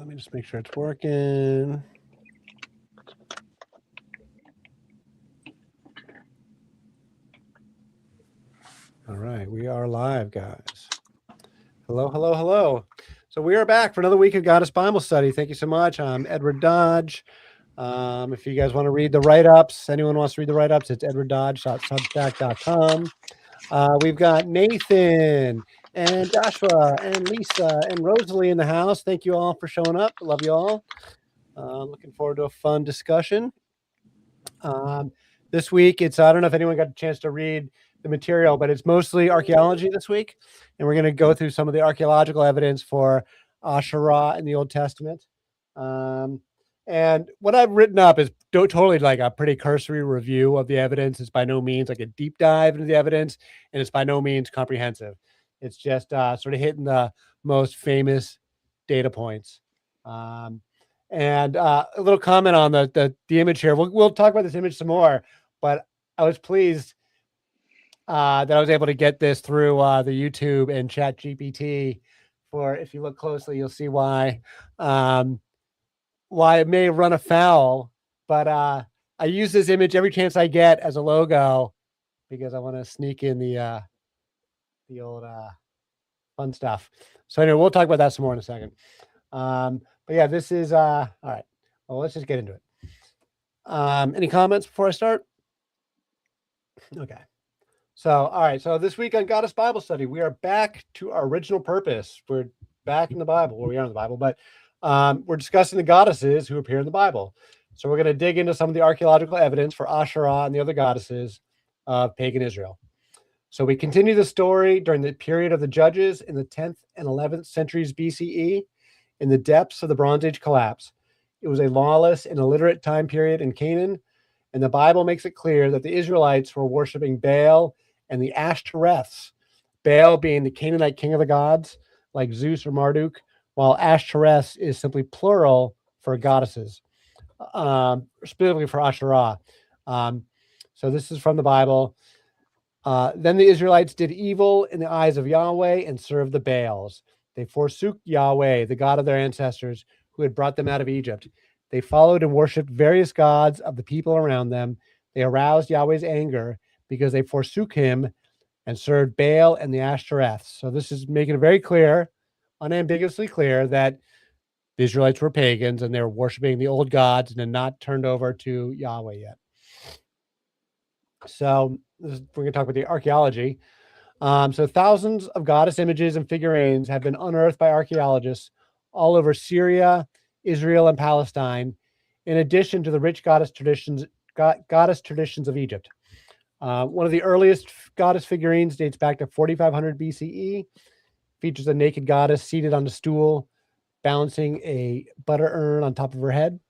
Let me just make sure it's working. All right, we are live, guys. Hello, hello, hello. So we are back for another week of Goddess Bible Study. Thank you so much. I'm Edward Dodge. If you guys want to read the write-ups, anyone wants to read the write-ups, it's edwarddodge.substack.com. We've got Nathan and Joshua and Lisa and Rosalie in the house. Thank you all for showing up. Love you all. Looking forward to a fun discussion. This week, I don't know if anyone got a chance to read the material, but it's mostly archaeology this week. And we're going to go through some of the archaeological evidence for Asherah in the Old Testament. And what I've written up is totally like a pretty cursory review of the evidence. It's by no means like a deep dive into the evidence, and it's by no means comprehensive. It's just sort of hitting the most famous data points. And a little comment on the image here. We'll talk about this image some more, but I was pleased that I was able to get this through the YouTube and Chat GPT. For if you look closely, you'll see why it may run afoul. But I use this image every chance I get as a logo because I want to sneak in the old fun stuff. So anyway, we'll talk about that some more in a second. But yeah, this is all right. Well, let's just get into it. Any comments before I start? Okay. So, all right. So this week on Goddess Bible Study, we are back to our original purpose. We're back in the Bible. Well, we are in the Bible, but we're discussing the goddesses who appear in the Bible. So we're going to dig into some of the archaeological evidence for Asherah and the other goddesses of pagan Israel. So we continue the story during the period of the Judges in the 10th and 11th centuries BCE. In the depths of the Bronze Age collapse. It was a lawless and illiterate time period in Canaan, and the Bible makes it clear that the Israelites were worshiping Baal and the Ashtoreths, Baal being the Canaanite king of the gods, like Zeus or Marduk, while Ashtoreth is simply plural for goddesses, specifically for Asherah. So this is from the Bible. Then the Israelites did evil in the eyes of Yahweh and served the Baals. They forsook Yahweh, the God of their ancestors, who had brought them out of Egypt. They followed and worshipped various gods of the people around them. They aroused Yahweh's anger because they forsook him and served Baal and the Ashtoreths. So this is making it very clear, unambiguously clear, that the Israelites were pagans and they were worshiping the old gods and had not turned over to Yahweh yet. So we're going to talk about the archaeology. So thousands of goddess images and figurines have been unearthed by archaeologists all over Syria, Israel, and Palestine, in addition to the rich goddess traditions of Egypt. One of the earliest goddess figurines dates back to 4500 BCE, features a naked goddess seated on a stool, balancing a butter urn on top of her head.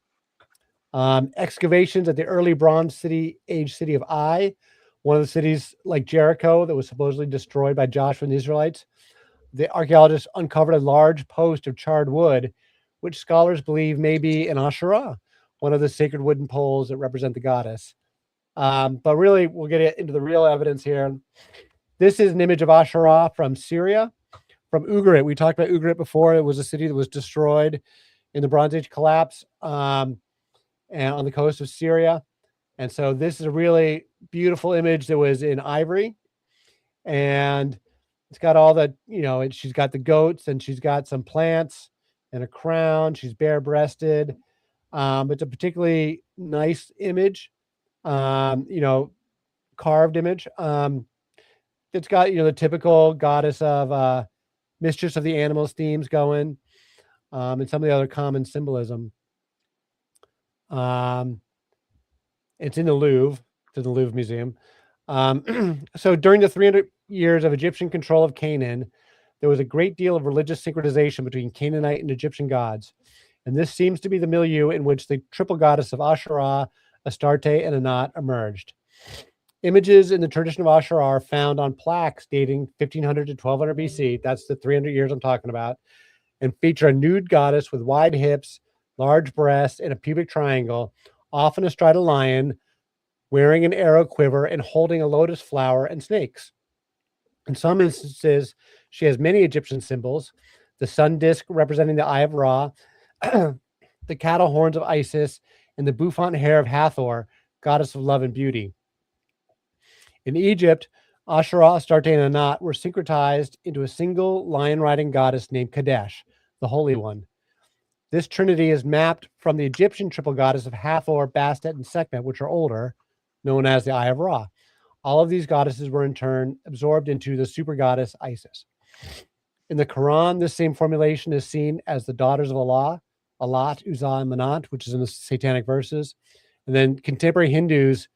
Excavations at the early Bronze Age city of Ai, one of the cities like Jericho that was supposedly destroyed by Joshua and the Israelites. The archaeologists uncovered a large post of charred wood, which scholars believe may be an Asherah, one of the sacred wooden poles that represent the goddess. But really, we'll get into the real evidence here. This is an image of Asherah from Syria, from Ugarit. We talked about Ugarit before. It was a city that was destroyed in the Bronze Age collapse and on the coast of Syria. And so this is a really beautiful image that was in ivory. And it's got all the, she's got the goats and she's got some plants and a crown. She's bare-breasted. It's a particularly nice image, carved image. It's got, the typical goddess of mistress of the animals themes going, and some of the other common symbolism. It's in the Louvre, to the Louvre Museum. So during the 300 years of Egyptian control of Canaan, there was a great deal of religious synchronization between Canaanite and Egyptian gods. And this seems to be the milieu in which the triple goddess of Asherah, Astarte, and Anat emerged. Images in the tradition of Asherah are found on plaques dating 1500 to 1200 BC. That's the 300 years I'm talking about. And feature a nude goddess with wide hips, large breasts, and a pubic triangle, often astride a lion, wearing an arrow quiver and holding a lotus flower and snakes. In some instances, she has many Egyptian symbols, the sun disk representing the eye of Ra, the cattle horns of Isis, and the bouffant hair of Hathor, goddess of love and beauty. In Egypt, Asherah, Astarte, and Anat were syncretized into a single lion-riding goddess named Kadesh, the Holy One. This trinity is mapped from the Egyptian triple goddess of Hathor, Bastet, and Sekhmet, which are older, known as the Eye of Ra. All of these goddesses were in turn absorbed into the super goddess Isis. In the Quran, this same formulation is seen as the daughters of Allah, Alat, Uzzah, and Manat, which is in the satanic verses. And then contemporary Hindus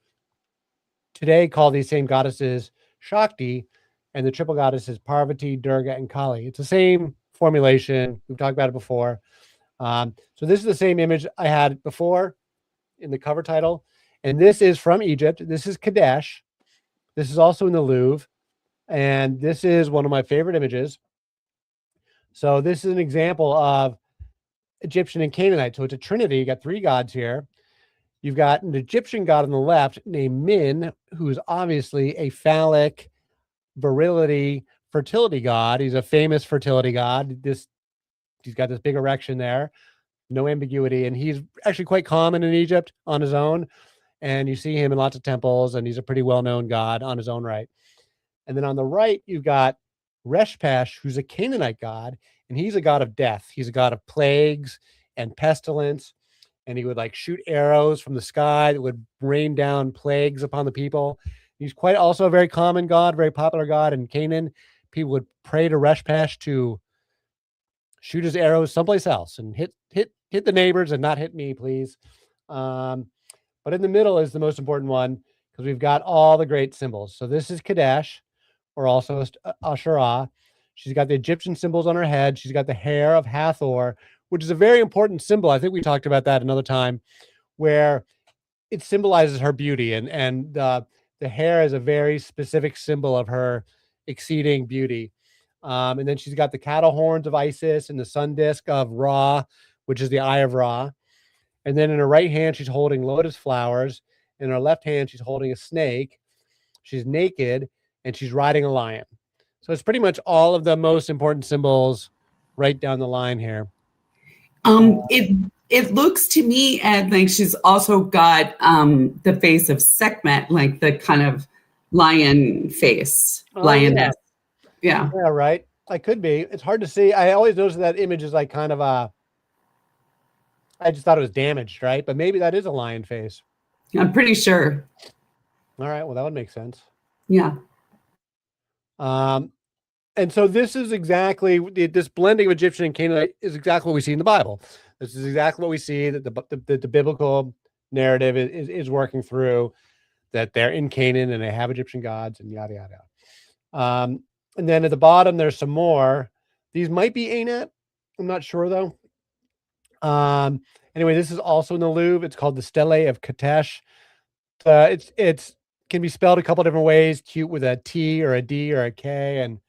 today call these same goddesses Shakti, and the triple goddesses Parvati, Durga, and Kali. It's the same formulation. We've talked about it before. So this is the same image I had before in the cover title. And this is from Egypt. This is Kadesh. This is also in the Louvre. And this is one of my favorite images. So this is an example of Egyptian and Canaanite. So it's a trinity. You got three gods here. You've got an Egyptian god on the left named Min, who's obviously a phallic virility fertility god. He's a famous fertility god. He's got this big erection there, no ambiguity. And he's actually quite common in Egypt on his own. And you see him in lots of temples, and he's a pretty well-known god on his own right. And then on the right, you've got Reshpesh, who's a Canaanite god, and he's a god of death. He's a god of plagues and pestilence, and he would like shoot arrows from the sky that would rain down plagues upon the people. He's quite also a very common god, very popular god in Canaan. People would pray to Reshpesh to shoot his arrows someplace else and hit the neighbors and not hit me, please. But in the middle is the most important one because we've got all the great symbols. So this is Kadesh, or also Asherah. She's got the Egyptian symbols on her head. She's got the hair of Hathor, which is a very important symbol. I think we talked about that another time, where it symbolizes her beauty, and the hair is a very specific symbol of her exceeding beauty. And then she's got the cattle horns of Isis and the sun disk of Ra, which is the Eye of Ra. And then in her right hand, she's holding lotus flowers. In her left hand, she's holding a snake. She's naked, and she's riding a lion. So it's pretty much all of the most important symbols right down the line here. It looks to me as like she's also got the face of Sekhmet, like the kind of lion face, lioness. Yeah, right. I could be. It's hard to see. I always notice that image is like kind of I just thought it was damaged, right? But maybe that is a lion face. I'm pretty sure. All right. Well, that would make sense. Yeah. And so this is exactly this blending of Egyptian and Canaanite is exactly what we see in the Bible. This is exactly what we see that the biblical narrative is working through, that they're in Canaan and they have Egyptian gods and yada, yada, yada. And then at the bottom, there's some more. These might be Anat. I'm not sure though. Anyway, this is also in the Louvre. It's called the Stele of Kadesh. It's can be spelled a couple different ways, cute with a T or a D or a K. And,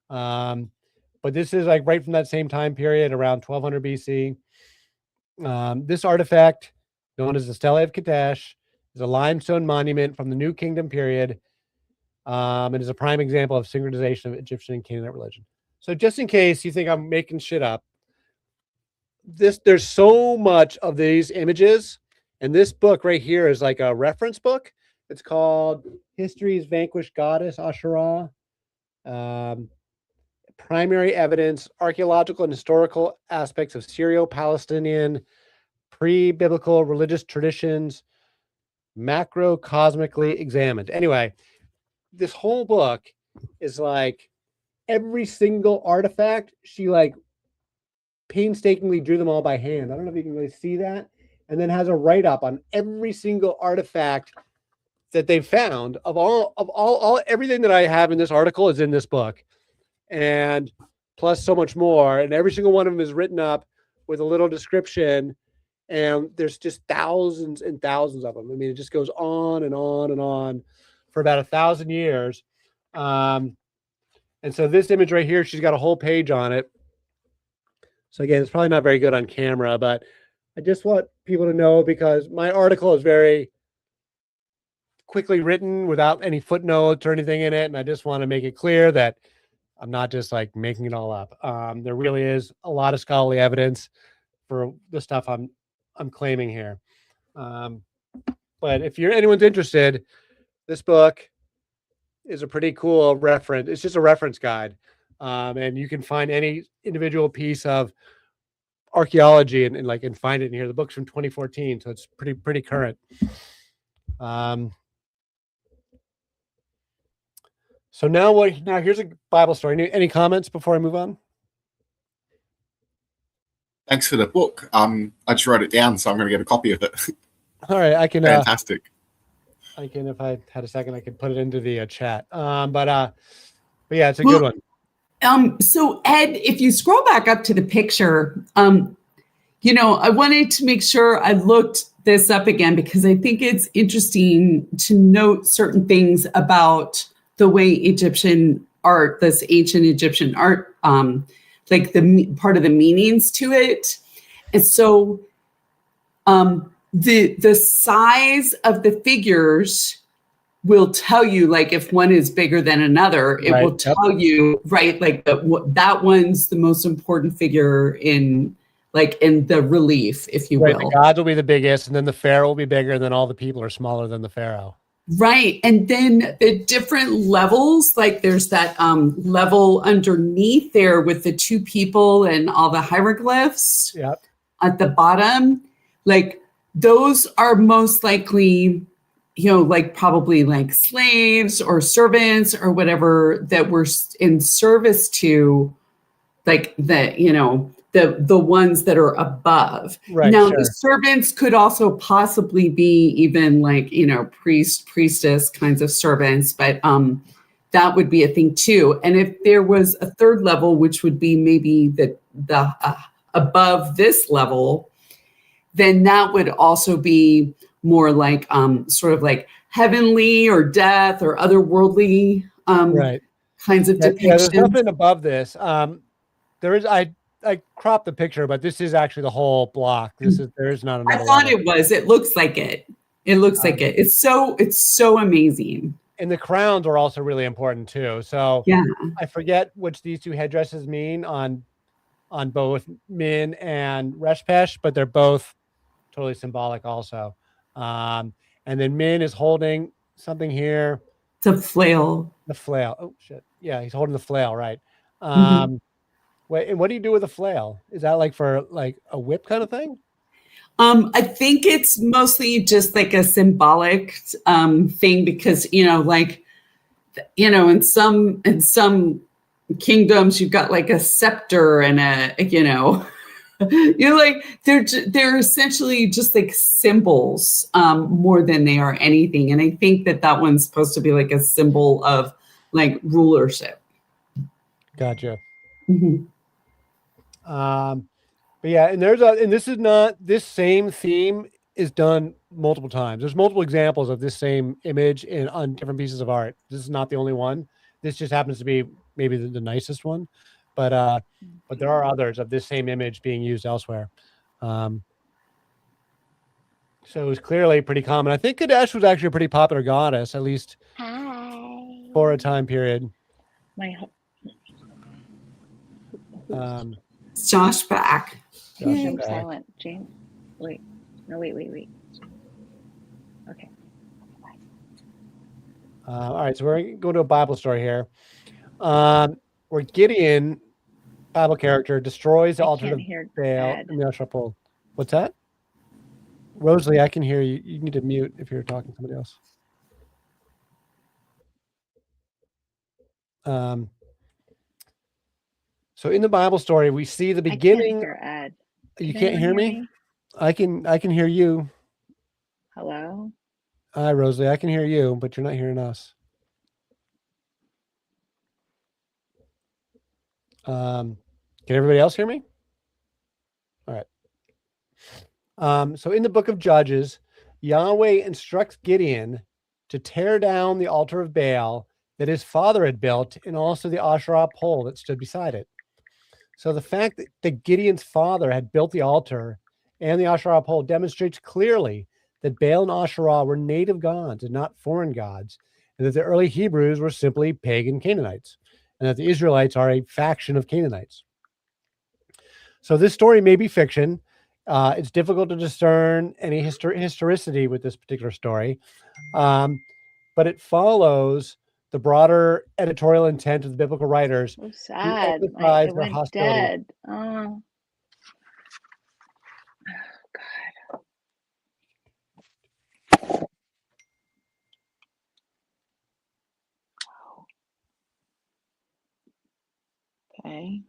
but this is like right from that same time period, around 1200 BC. This artifact, known as the Stele of Kadesh, is a limestone monument from the New Kingdom period. And is a prime example of synchronization of Egyptian and Canaanite religion. So just in case you think I'm making shit up, there's so much of these images, and this book right here is like a reference book. It's called History's Vanquished Goddess, Asherah. Primary evidence, archaeological and historical aspects of Syro-Palestinian pre-biblical religious traditions, macrocosmically examined. Anyway, this whole book is like every single artifact, she like painstakingly drew them all by hand. I don't know if you can really see that. And then has a write-up on every single artifact that they've found of all everything that I have in this article is in this book, and plus so much more. And every single one of them is written up with a little description, and there's just thousands and thousands of them. I mean, it just goes on and on and on for about 1,000 years. And so this image right here, she's got a whole page on it. So again, it's probably not very good on camera, but I just want people to know, because my article is very quickly written without any footnotes or anything in it. And I just want to make it clear that I'm not just like making it all up. There really is a lot of scholarly evidence for the stuff I'm claiming here. But if anyone's interested, this book is a pretty cool reference. It's just a reference guide. And you can find any individual piece of archaeology and find it in here. The book's from 2014, so it's pretty current. So now here's a Bible story. Any comments before I move on? Thanks for the book. I just wrote it down, so I'm going to get a copy of it. All right, I can. Fantastic. I can, if I had a second, I could put it into the chat. But yeah, it's a good one. So Ed, if you scroll back up to the picture, I wanted to make sure I looked this up again because I think it's interesting to note certain things about the way Egyptian art, this ancient Egyptian art, like the part of the meanings to it. And so the size of the figures will tell you, like, if one is bigger than another, it will tell you, right, like that one's the most important figure in the relief, if you will. The gods will be the biggest, and then the pharaoh will be bigger, and then all the people are smaller than the pharaoh. Right. And then the different levels, like there's that level underneath there with the two people and all the hieroglyphs at the bottom, like those are most likely, like probably like slaves or servants or whatever that were in service to like the ones that are above. Right, now, the servants could also possibly be even like, priest, priestess kinds of servants, but that would be a thing too. And if there was a third level, which would be maybe the above this level, then that would also be more like sort of like heavenly or death or otherworldly kinds of depictions. Yeah, there's nothing above this. There is I cropped the picture, but this is actually the whole block. There is not another. I thought it was. It looks like it. It looks like it. It's so amazing. And the crowns are also really important too. So yeah, I forget which these two headdresses mean on both Min and Reshpesh, but they're both totally symbolic also. And then Min is holding something here. It's a flail. The flail. Oh shit. Yeah, he's holding the flail, right? Wait, and what do you do with a flail? Is that like for like a whip kind of thing? I think it's mostly just like a symbolic thing because in some kingdoms you've got like a scepter and you're like they're essentially just like symbols more than they are anything. And I think that one's supposed to be like a symbol of like rulership. Gotcha. Mm-hmm. But yeah, and this same theme is done multiple times. There's multiple examples of this same image on different pieces of art. This is not the only one. This just happens to be maybe the nicest one, but there are others of this same image being used elsewhere. So it was clearly pretty common. I think Kadesh was actually a pretty popular goddess, at least for a time period. Josh back. I'm silent. James, wait. No, wait. Okay. All right, so we're going to a Bible story here, where Gideon, Bible character, destroys the altar of Baal in the Asherah pole. What's that? Rosalie, I can hear you. You need to mute if you're talking to somebody else. So in the Bible story, we see the beginning. You can't hear me? I can hear you. Hello? Hi, Rosalie. I can hear you, but you're not hearing us. Can everybody else hear me? All right. So in the book of Judges, Yahweh instructs Gideon to tear down the altar of Baal that his father had built and also the Asherah pole that stood beside it. So the fact that Gideon's father had built the altar and the Asherah pole demonstrates clearly that Baal and Asherah were native gods and not foreign gods, and that the early Hebrews were simply pagan Canaanites, and that the Israelites are a faction of Canaanites. So this story may be fiction, It's difficult to discern any historicity with this particular story, but it follows the broader editorial intent of the biblical writers So who sad. Like emphasize it their went hostility. dead. Oh. Okay.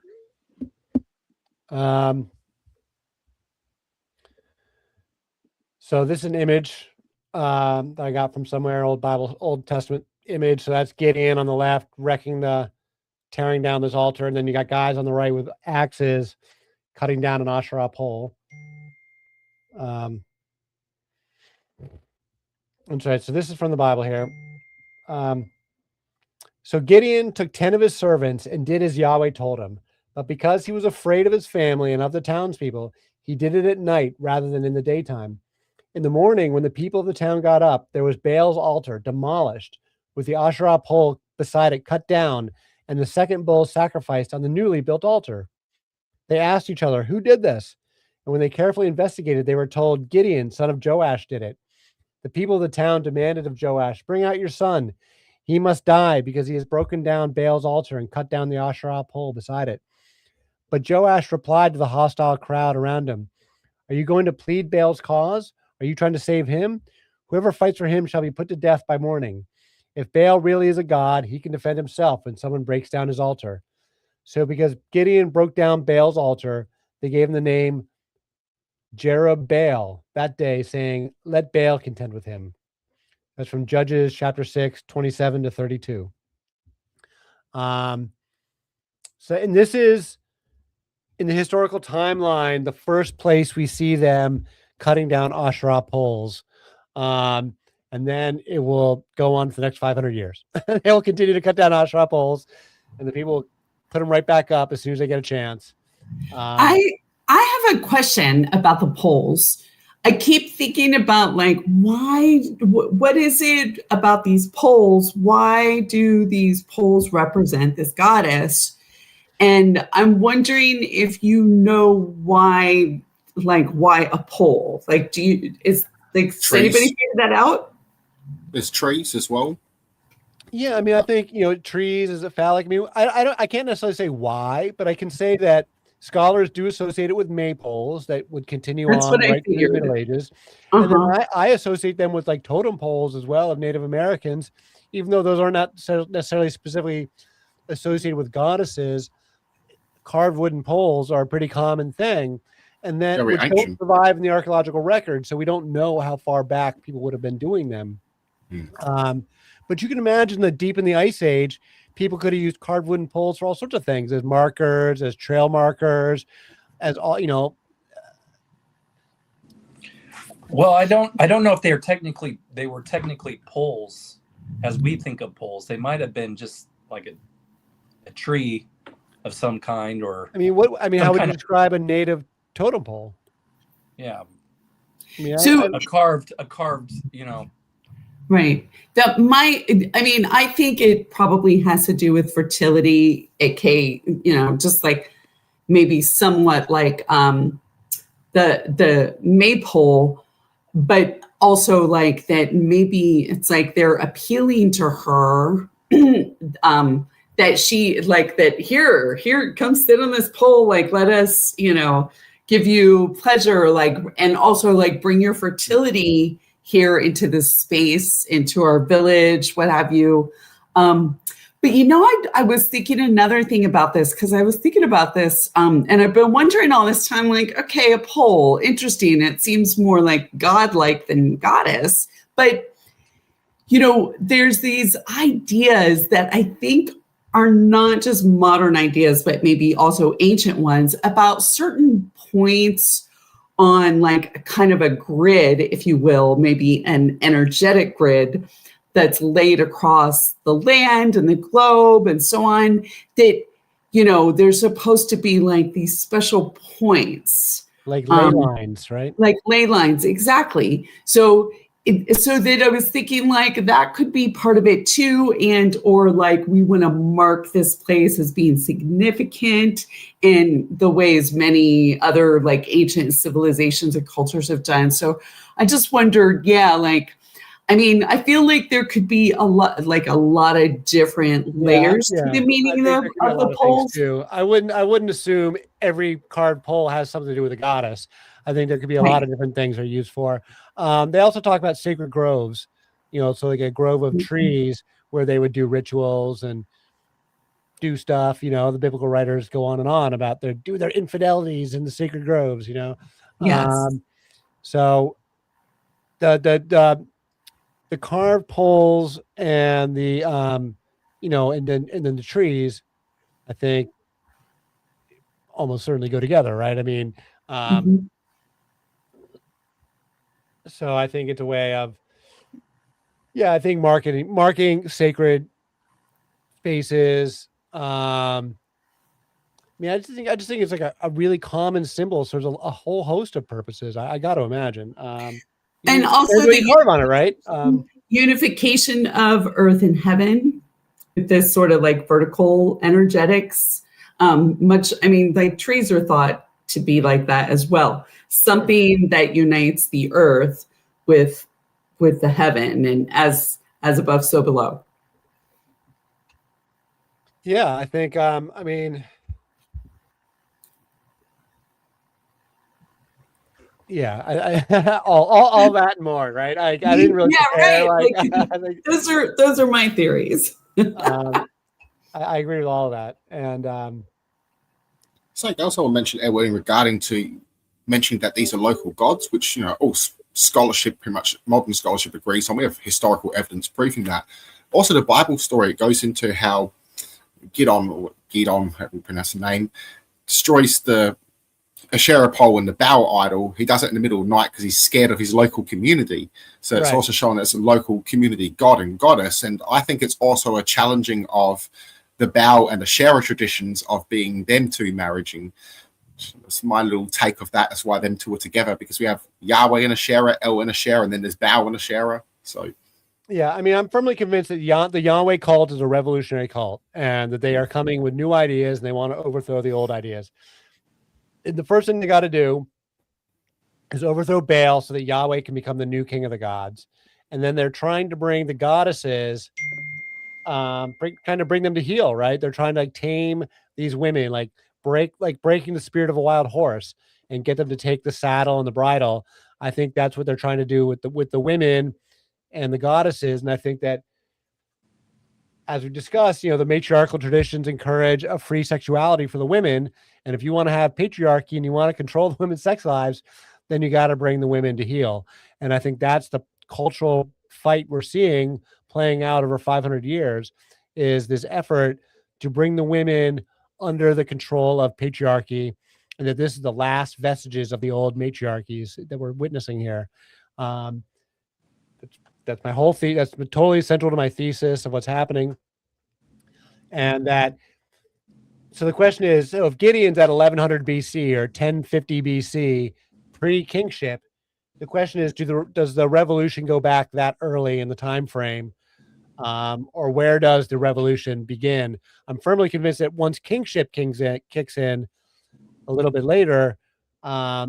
So this is an image that I got from somewhere, Old Testament image. So that's Gideon on the left, tearing down this altar, and then you got guys on the right with axes cutting down an Asherah pole. I'm sorry. So this is from the Bible here. So Gideon took 10 of his servants and did as Yahweh told him. But because he was afraid of his family and of the townspeople, he did it at night rather than in the daytime. In the morning, when the people of the town got up, there was Baal's altar demolished, with the Asherah pole beside it cut down, and the second bull sacrificed on the newly built altar. They asked each other, "Who did this?" And when they carefully investigated, they were told, "Gideon, son of Joash, did it." The people of the town demanded of Joash, "Bring out your son. He must die because he has broken down Baal's altar and cut down the Asherah pole beside it." But Joash replied to the hostile crowd around him, "Are you going to plead Baal's cause? Are you trying to save him? Whoever fights for him shall be put to death by morning. If Baal really is a god, he can defend himself when someone breaks down his altar." So because Gideon broke down Baal's altar, they gave him the name Jerubbaal that day, saying, "Let Baal contend with him." That's from Judges chapter 6, 27 to 32. And this is, in the historical timeline, the first place we see them cutting down Asherah poles. And then it will go on for the next 500 years. They will continue to cut down Asherah poles, and the people put them right back up as soon as they get a chance. I have a question about the poles. I keep thinking about like, why, what is it about these poles? Why do these poles represent this goddess? And I'm wondering if you know why a pole? Like, does anybody figure that out? There's trees as well. Yeah, I mean, I think, trees is a phallic. I mean, I can't necessarily say why, but I can say that scholars do associate it with maypoles that would continue That's on what I right through the figured. Middle Ages. And then I associate them with like totem poles as well of Native Americans, even though those are not necessarily specifically associated with goddesses. Carved wooden poles are a pretty common thing, and then which don't survive in the archaeological record, so we don't know how far back people would have been doing them. But you can imagine that deep in the Ice Age, people could have used carved wooden poles for all sorts of things, as markers, as trail markers, as all, Well, I don't know if they were technically poles as we think of poles. They might have been just like a tree of some kind, or how would you describe a native totem pole? Yeah. A carved, Right. I think it probably has to do with fertility, aka, just like maybe somewhat like the maypole, but also like that maybe it's like they're appealing to her that she like that here, come sit on this pole, like let us, give you pleasure, like, and also like bring your fertility here into this space, into our village, what have you. But I was thinking another thing about this, because I was thinking about this, and I've been wondering all this time, like, okay, a pole, interesting. It seems more like godlike than goddess. But, there's these ideas that I think are not just modern ideas, but maybe also ancient ones about certain points on like a kind of a grid, if you will, maybe an energetic grid that's laid across the land and the globe and so on, that, there's supposed to be like these special points. Like ley lines, right? Like ley lines, exactly. So so that I was thinking like that could be part of it too, and or like we want to mark this place as being significant in the ways many other like ancient civilizations and cultures have done. So I just wondered, I mean, I feel like there could be a lot of different layers to the meaning of the poles too. I wouldn't assume every carved pole has something to do with a goddess. I think there could be a lot of different things they're used for. They also talk about sacred groves, so like a grove of trees where they would do rituals and do stuff. The biblical writers go on and on about their infidelities in the sacred groves. Yes. So the carved poles and the and then the trees, I think almost certainly go together, right? I mean, so I think it's a way of, I think marking sacred spaces. I mean, I just think it's like a really common symbol. So there's a whole host of purposes. I got to imagine. And also the carve on it, right? Unification of earth and heaven with this sort of like vertical energetics. Like trees are thought to be like that as well. Something that unites the earth with the heaven, and as above, so below. Yeah, I think. I mean. Yeah, I all that and more, right? I didn't really compare, right. Those are my theories. I agree with all of that, and it's like also I mentioned, Edward, regarding to mentioning that these are local gods, which all scholarship, pretty much modern scholarship agrees on. We have historical evidence proving that. Also, the Bible story goes into how Gideon, how we pronounce the name, destroys the Asherah pole and the Baal idol. He does it in the middle of the night because he's scared of his local community. So it's also shown as a local community god and goddess. And I think it's also a challenging of the Baal and Asherah traditions of being them two marrying. That's my little take of that. That's why them two are together, because we have Yahweh and Asherah, El and Asherah, and then there's Baal and Asherah. So yeah, I mean, I'm firmly convinced that the Yahweh cult is a revolutionary cult, and that they are coming with new ideas and they want to overthrow the old ideas. The first thing they got to do is overthrow Baal so that Yahweh can become the new king of the gods. And then they're trying to bring the goddesses, kind of bring them to heel, right? They're trying to tame these women, breaking the spirit of a wild horse and get them to take the saddle and the bridle. I think that's what they're trying to do with the women and the goddesses. And I think that, as we discussed, the matriarchal traditions encourage a free sexuality for the women. And if you want to have patriarchy and you want to control the women's sex lives, then you got to bring the women to heel. And I think that's the cultural fight we're seeing playing out over 500 years, is this effort to bring the women under the control of patriarchy, and that this is the last vestiges of the old matriarchies that we're witnessing here. That's my whole that's totally central to my thesis of what's happening. And so the question is, so if Gideon's at 1100 BC or 1050 BC, pre-kingship, the question is, does the revolution go back that early in the time frame? Or where does the revolution begin? I'm firmly convinced that once kingship kicks in a little bit later, that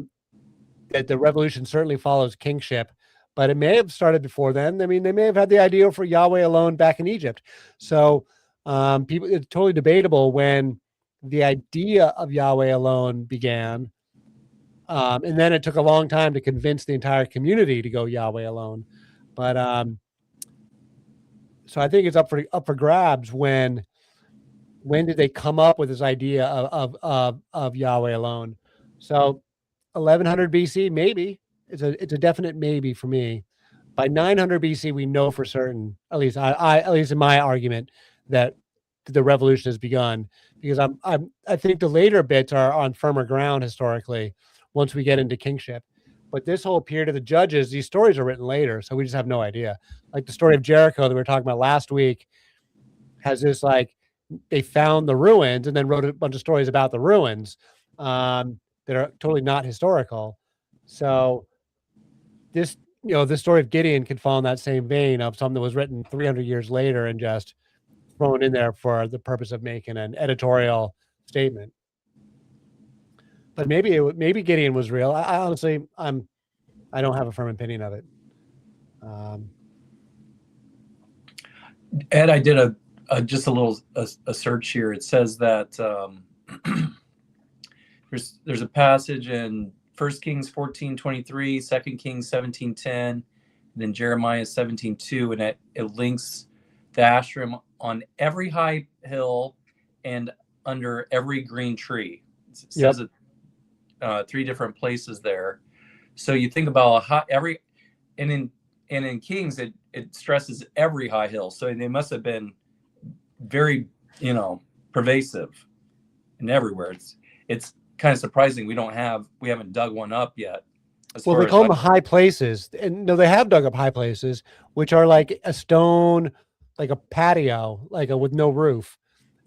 the revolution certainly follows kingship, but it may have started before then. I mean, they may have had the idea for Yahweh alone back in Egypt. So it's totally debatable when the idea of Yahweh alone began. And then it took a long time to convince the entire community to go Yahweh alone. But so I think it's up for grabs when did they come up with this idea of Yahweh alone? So 1100 BC, maybe. It's a definite maybe for me. By 900 BC, we know for certain, at least in my argument, that the revolution has begun, because I think the later bits are on firmer ground historically once we get into kingship. But this whole period of the judges, these stories are written later, so we just have no idea. Like the story of Jericho that we were talking about last week has this, like, they found the ruins and then wrote a bunch of stories about the ruins that are totally not historical. So this, the story of Gideon could fall in that same vein of something that was written 300 years later and just thrown in there for the purpose of making an editorial statement. But maybe Gideon was real. I honestly, I don't have a firm opinion of it. Ed, I did just a little search here. It says that there's a passage in 1 Kings 14:23, 2 Kings 17:10, and then Jeremiah 17:2, and it links the Asherah on every high hill and under every green tree. It says it 3 different places there. So you think about in Kings it stresses every high hill. So they must have been very pervasive and everywhere. It's kind of surprising we haven't dug one up yet. Well, they call them high places, and no, they have dug up high places, which are like a stone, like a patio, with no roof,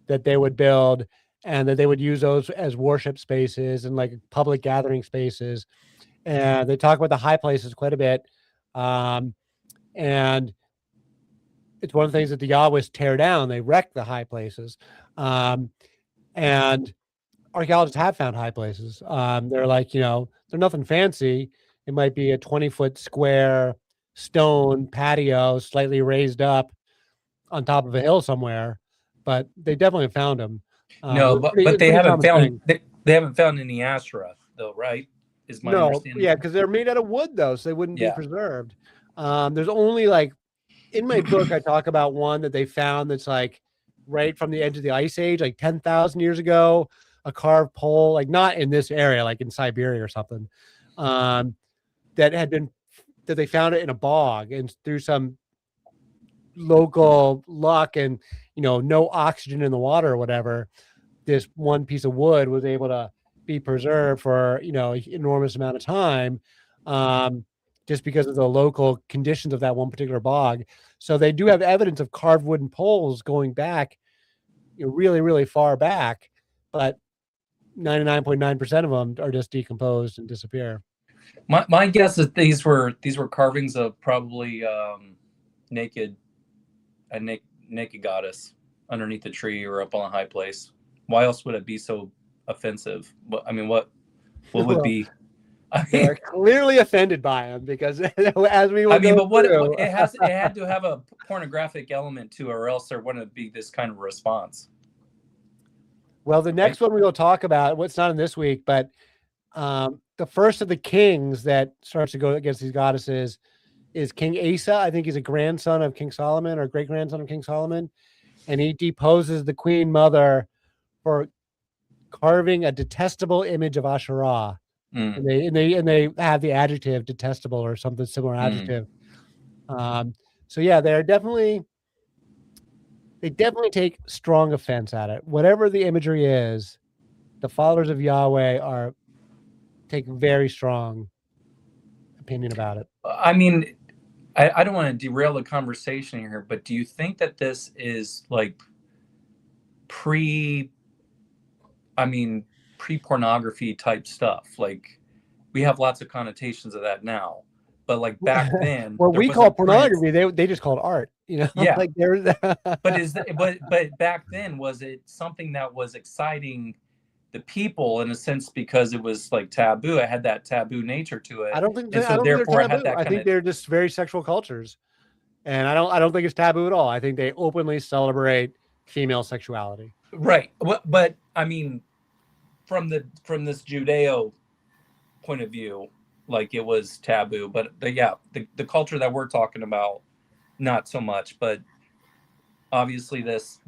that they would build, and that they would use those as worship spaces and like public gathering spaces. And they talk about the high places quite a bit, and it's one of the things that the Yahwists tear down. They wreck the high places, and archaeologists have found high places. They're like, they're nothing fancy. It might be a 20-foot square stone patio, slightly raised up on top of a hill somewhere, but they definitely found them. No, but they haven't found they haven't found any Asherah though, right? Is my understanding. Yeah, because they're made out of wood though, so they wouldn't be preserved. There's only like in my book I talk about one that they found that's like right from the edge of the ice age, like 10,000 years ago. A carved pole, like not in this area, like in Siberia or something, that they found it in a bog, and through some local luck and no oxygen in the water or whatever, this one piece of wood was able to be preserved for enormous amount of time, just because of the local conditions of that one particular bog. So they do have evidence of carved wooden poles going back really, really far back, but 99.9% of them are just decomposed and disappear. My guess is these were carvings of probably a naked goddess underneath the tree or up on a high place. Why else would it be so offensive? What would be? They're clearly offended by them because as we will it had to have a pornographic element to it, or else there wouldn't be this kind of response. Well, the next one we will talk about, what's not in this week, but the first of the kings that starts to go against these goddesses is King Asa. I think he's a grandson of King Solomon or great grandson of King Solomon. And he deposes the queen mother for carving a detestable image of Asherah. And they have the adjective detestable or something similar adjective. So yeah, they definitely take strong offense at it. Whatever the imagery is, the followers of Yahweh take very strong opinion about it. I mean, I don't want to derail the conversation here, but do you think that this is like pre-pornography type stuff? Like, we have lots of contations of that now, but like back then, what we call pornography, they just called art. Yeah. Like there's. but back then, was it something that was exciting the people in a sense because it was like taboo? It had that taboo nature to it. I don't think I think they're just very sexual cultures, and I don't think it's taboo at all. I think they openly celebrate female sexuality. Right, but I mean, from this Judeo point of view, like it was taboo. But the culture that we're talking about, not so much. But obviously, this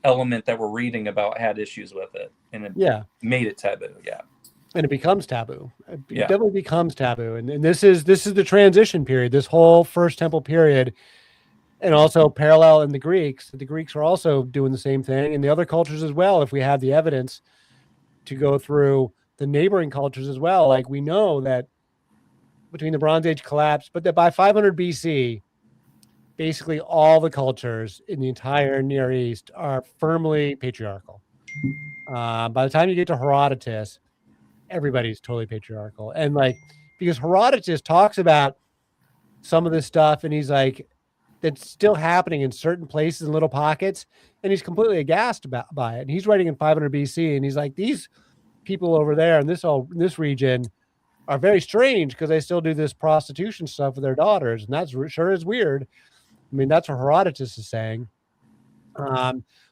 element that we're reading about had issues with it, and it made it taboo. Yeah, and it becomes taboo. It definitely becomes taboo. And this is the transition period. This whole First Temple period. And also parallel in the Greeks. The Greeks are also doing the same thing, and the other cultures as well, if we have the evidence to go through the neighboring cultures as well. Like we know that between the Bronze Age collapse, but that by 500 BC, basically all the cultures in the entire Near East are firmly patriarchal. By the time you get to Herodotus, everybody's totally patriarchal. And like, because Herodotus talks about some of this stuff, and he's like, that's still happening in certain places in little pockets, and he's completely aghast by it. And he's writing in 500 BC, and he's like, these people over there in this region are very strange because they still do this prostitution stuff with their daughters, and that's sure is weird. I mean, that's what Herodotus is saying.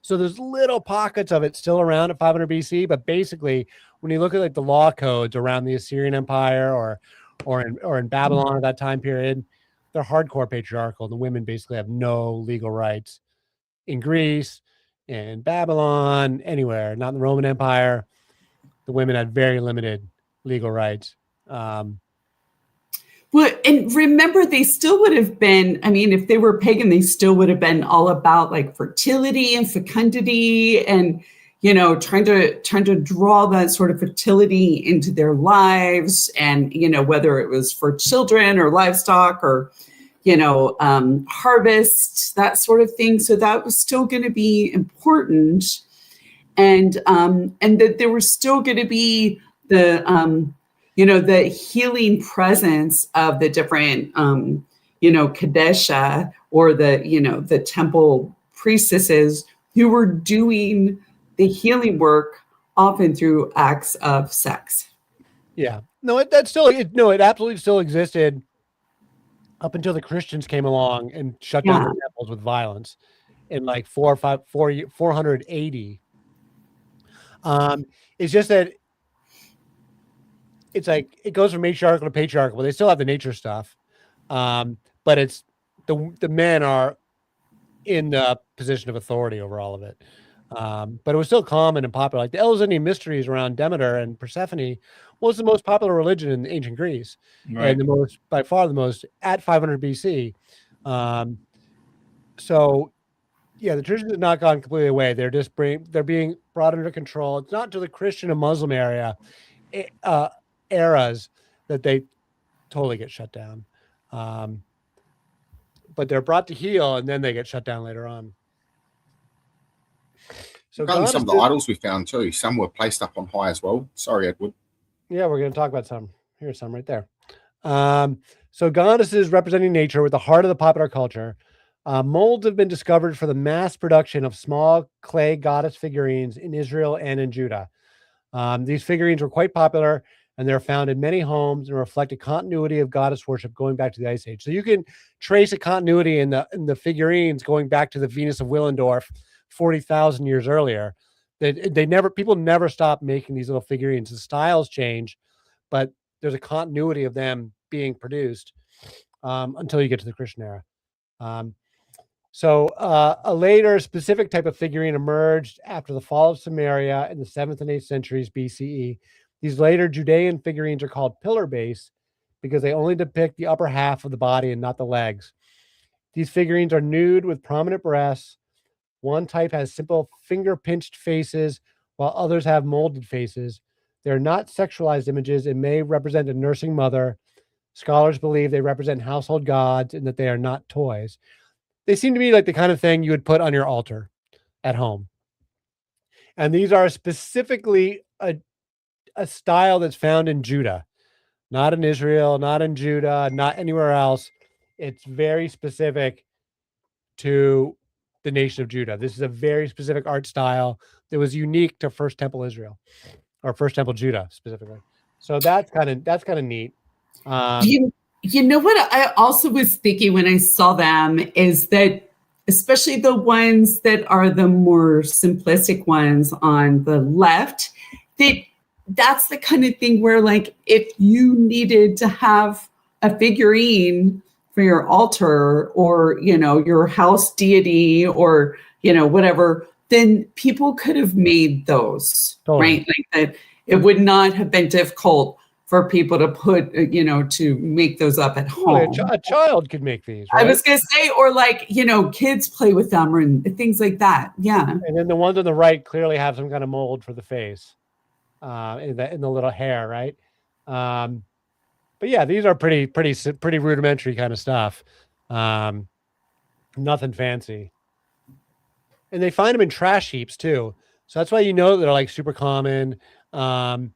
So there's little pockets of it still around at 500 BC, but basically, when you look at like the law codes around the Assyrian Empire or in Babylon at that time period, they're hardcore patriarchal. The women basically have no legal rights in Greece, in Babylon, anywhere, not in the Roman Empire. The women had very limited legal rights. Well, and remember, they still would have been, I mean, if they were pagan, they still would have been all about like fertility and fecundity and, you know, trying to draw that sort of fertility into their lives. And, you know, whether it was for children or livestock or, you know, harvest, that sort of thing. So that was still going to be important. And that there was still going to be the, you know, the healing presence of the different, you know, Kadesha or the, you know, the temple priestesses who were doing the healing work often through acts of sex. Yeah, no, it absolutely still existed up until the Christians came along and shut down the temples with violence in like 480. It's just that it's like it goes from matriarchal to patriarchal. Well, they still have the nature stuff, but it's the men are in the position of authority over all of it. But it was still common and popular. Like the Eleusinian mysteries around Demeter and Persephone was the most popular religion in ancient Greece, and by far the most at 500 BC. So, yeah, the traditions have not gone completely away. They're just they're being brought under control. It's not to the Christian and Muslim eras that they totally get shut down, but they're brought to heel and then they get shut down later on. So some of the idols we found too, some were placed up on high as well. Sorry, Edward. Yeah, we're going to talk about some. Here's some right there. So goddesses representing nature with the heart of the popular culture. Molds have been discovered for the mass production of small clay goddess figurines in Israel and in Judah. These figurines were quite popular, and they're found in many homes and reflect a continuity of goddess worship going back to the Ice Age. So you can trace a continuity in the figurines going back to the Venus of Willendorf 40,000 years earlier. People never stopped making these little figurines. The styles change, but there's a continuity of them being produced until you get to the Christian era. So a later specific type of figurine emerged after the fall of Samaria in the 7th and 8th centuries BCE. These later Judean figurines are called pillar base because they only depict the upper half of the body and not the legs. These figurines are nude with prominent breasts. One type has simple finger-pinched faces, while others have molded faces. They're not sexualized images and may represent a nursing mother. Scholars believe they represent household gods and that they are not toys. They seem to be like the kind of thing you would put on your altar at home. And these are specifically a style that's found in Judah, not in Israel, not in Judah, not anywhere else. It's very specific to the nation of Judah. This is a very specific art style that was unique to First Temple Israel or First Temple Judah specifically. So that's kind of neat. You know what I also was thinking when I saw them is that, especially the ones that are the more simplistic ones on the left, that's the kind of thing where, like, if you needed to have a figurine for your altar or, you know, your house deity or, you know, whatever, then people could have made those, right? Like that it would not have been difficult for people to put, you know, to make those up at home. A child could make these, right? I was going to say, or like, you know, kids play with them or things like that. Yeah. And then the ones on the right clearly have some kind of mold for the face in the little hair, right? But yeah, these are pretty rudimentary kind of stuff. Nothing fancy. And they find them in trash heaps too. So that's why you know they're like super common. And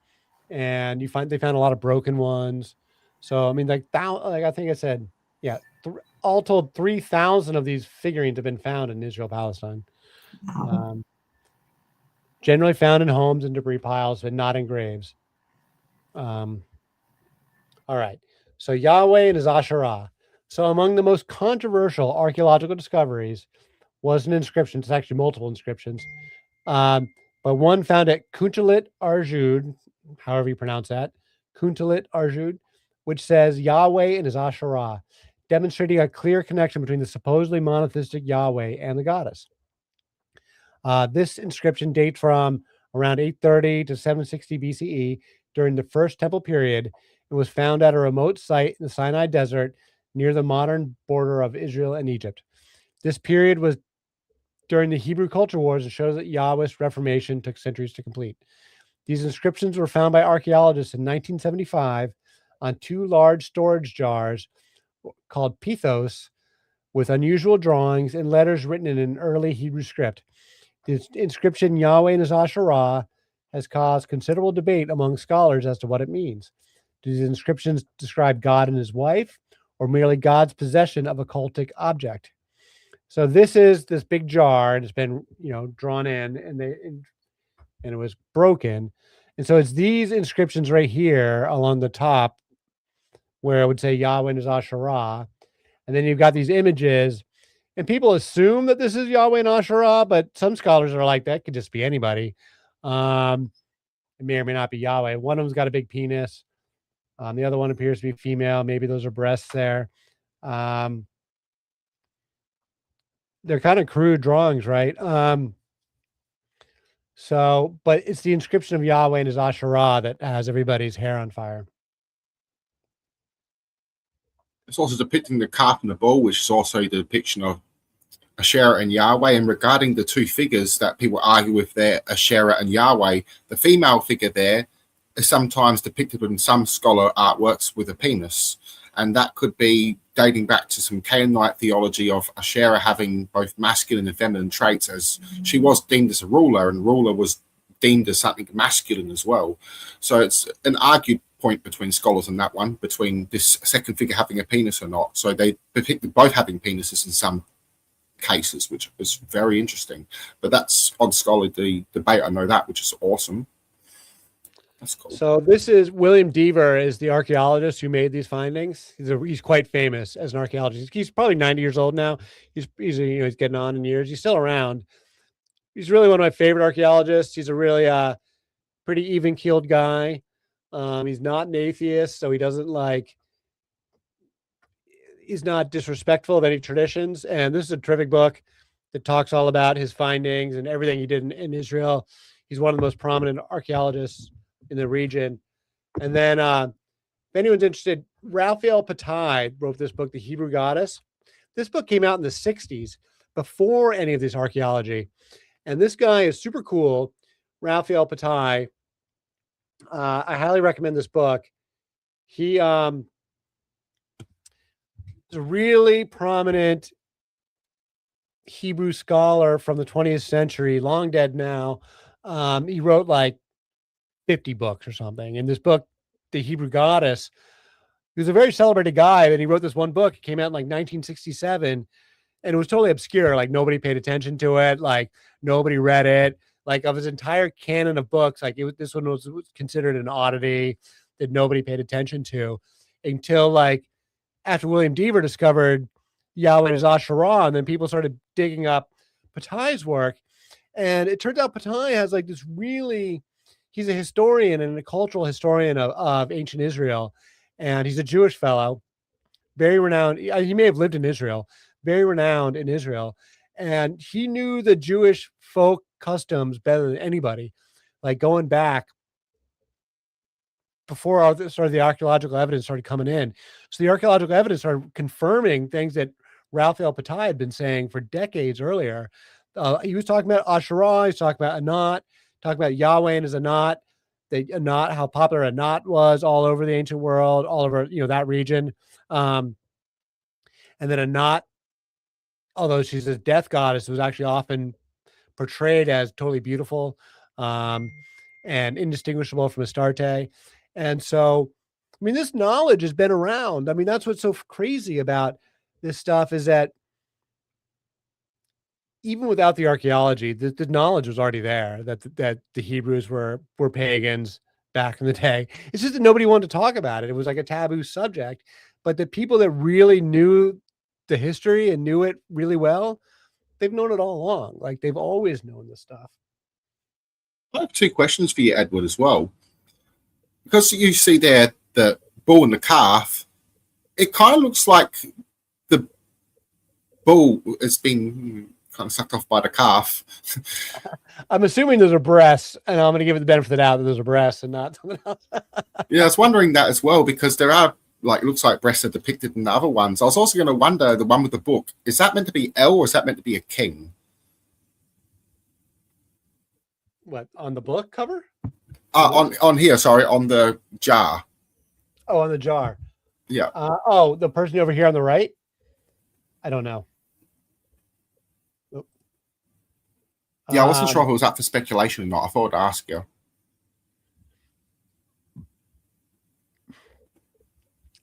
they found a lot of broken ones. So I mean, like I think I said, yeah, all told, 3,000 of these figurines have been found in Israel, Palestine. Wow. Generally found in homes and debris piles, but not in graves. All right. So Yahweh and his Asherah. So among the most controversial archaeological discoveries was an inscription. It's actually multiple inscriptions. But one found at Kuntalit Arjud, however you pronounce that, Kuntalit Arjud, which says Yahweh and his Asherah, demonstrating a clear connection between the supposedly monotheistic Yahweh and the goddess. This inscription dates from around 830 to 760 BCE during the First Temple period. It was found at a remote site in the Sinai Desert near the modern border of Israel and Egypt. This period was during the Hebrew culture wars and shows that Yahweh's reformation took centuries to complete. These inscriptions were found by archaeologists in 1975 on 2 large storage jars called pithos with unusual drawings and letters written in an early Hebrew script. The inscription Yahweh and his Asherah has caused considerable debate among scholars as to what it means. Do these inscriptions describe God and his wife, or merely God's possession of a cultic object? So this is this big jar, and it's been, drawn in, and it was broken. And so it's these inscriptions right here along the top where it would say Yahweh and his Asherah. And then you've got these images, and people assume that this is Yahweh and Asherah, but some scholars are like, that could just be anybody. It may or may not be Yahweh. One of them's got a big penis. The other one appears to be female. Maybe those are breasts there. They're kind of crude drawings, right? But it's the inscription of Yahweh and his Asherah that has everybody's hair on fire. It's also depicting the calf and the bull, which is also the depiction of Asherah and Yahweh. And regarding the 2 figures that people argue with there, Asherah and Yahweh, the female figure there is sometimes depicted in some scholar artworks with a penis. And that could be dating back to some Canaanite theology of Asherah having both masculine and feminine traits, as she was deemed as a ruler, and ruler was deemed as something masculine as well. So it's an argued point between scholars on that one, between this second figure having a penis or not. So they depicted both having penises in some cases, which was very interesting. But that's on scholarly debate. I know that, which is awesome. That's cool. So this is William Deaver, is the archaeologist who made these findings. He's quite famous as an archaeologist. He's probably 90 years old now. He's getting on in years. He's still around. He's really one of my favorite archaeologists. He's a really pretty even-keeled guy. He's not an atheist, so he doesn't he's not disrespectful of any traditions. And this is a terrific book that talks all about his findings and everything he did in Israel. He's one of the most prominent archaeologists in the region. And then if anyone's interested, Raphael Patai wrote this book, The Hebrew Goddess. This book came out in the 60s, before any of this archaeology. And this guy is super cool, Raphael Patai. I highly recommend this book. He is a really prominent Hebrew scholar from the 20th century, long dead now. He wrote 50 books or something. And this book, The Hebrew Goddess, he was a very celebrated guy, and he wrote this one book. It came out in 1967, and it was totally obscure. Nobody paid attention to it. Nobody read it. Of his entire canon of books, this one was considered an oddity that nobody paid attention to until after William Deaver discovered Yahweh and his Asherah, and then people started digging up Patai's work. And it turns out Patai has this really, he's a historian and a cultural historian of ancient Israel. And he's a Jewish fellow, very renowned. He may have lived in Israel, very renowned in Israel. And he knew the Jewish folk customs better than anybody, going back before the archaeological evidence started coming in. So the archaeological evidence started confirming things that Raphael Patai had been saying for decades earlier. He was talking about Asherah, he's talking about Anat, talking about Yahweh and his Anat, Anat, how popular Anat was all over the ancient world, all over that region. And then Anat, although she's a death goddess, was actually often portrayed as totally beautiful and indistinguishable from Astarte. And so, this knowledge has been around. That's what's so crazy about this stuff is that even without the archaeology, the knowledge was already there that the Hebrews were pagans back in the day. It's just that nobody wanted to talk about it. It was like a taboo subject. But the people that really knew the history and knew it really well, they've known it all along. Like they've always known this stuff. I have two questions for you, Edward, as well. Because you see there the bull and the calf, it kind of looks like the bull has been kind of sucked off by the calf. I'm assuming those are breasts, and I'm going to give it the benefit of the doubt that those are breasts and not something else. Yeah, I was wondering that as well, because there are, like, looks like breasts are depicted in the other ones. I was also going to wonder, the one with the book, is that meant to be El or is that meant to be a king? What, on the book cover? On here, sorry, on the jar. Oh, on the jar. Yeah. Oh, the person over here on the right? I don't know. Yeah, I wasn't sure if it was up for speculation or not. I thought I'd ask you.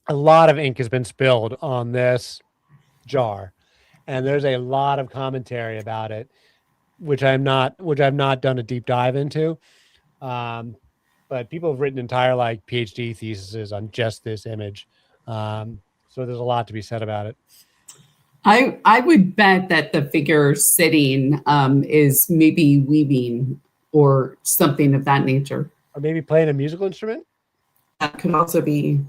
A lot of ink has been spilled on this jar, and there's a lot of commentary about it, which I've not done a deep dive into. But people have written entire like PhD theses on just this image. So there's a lot to be said about it. I would bet that the figure sitting is maybe weaving or something of that nature. Or maybe playing a musical instrument. That could also be.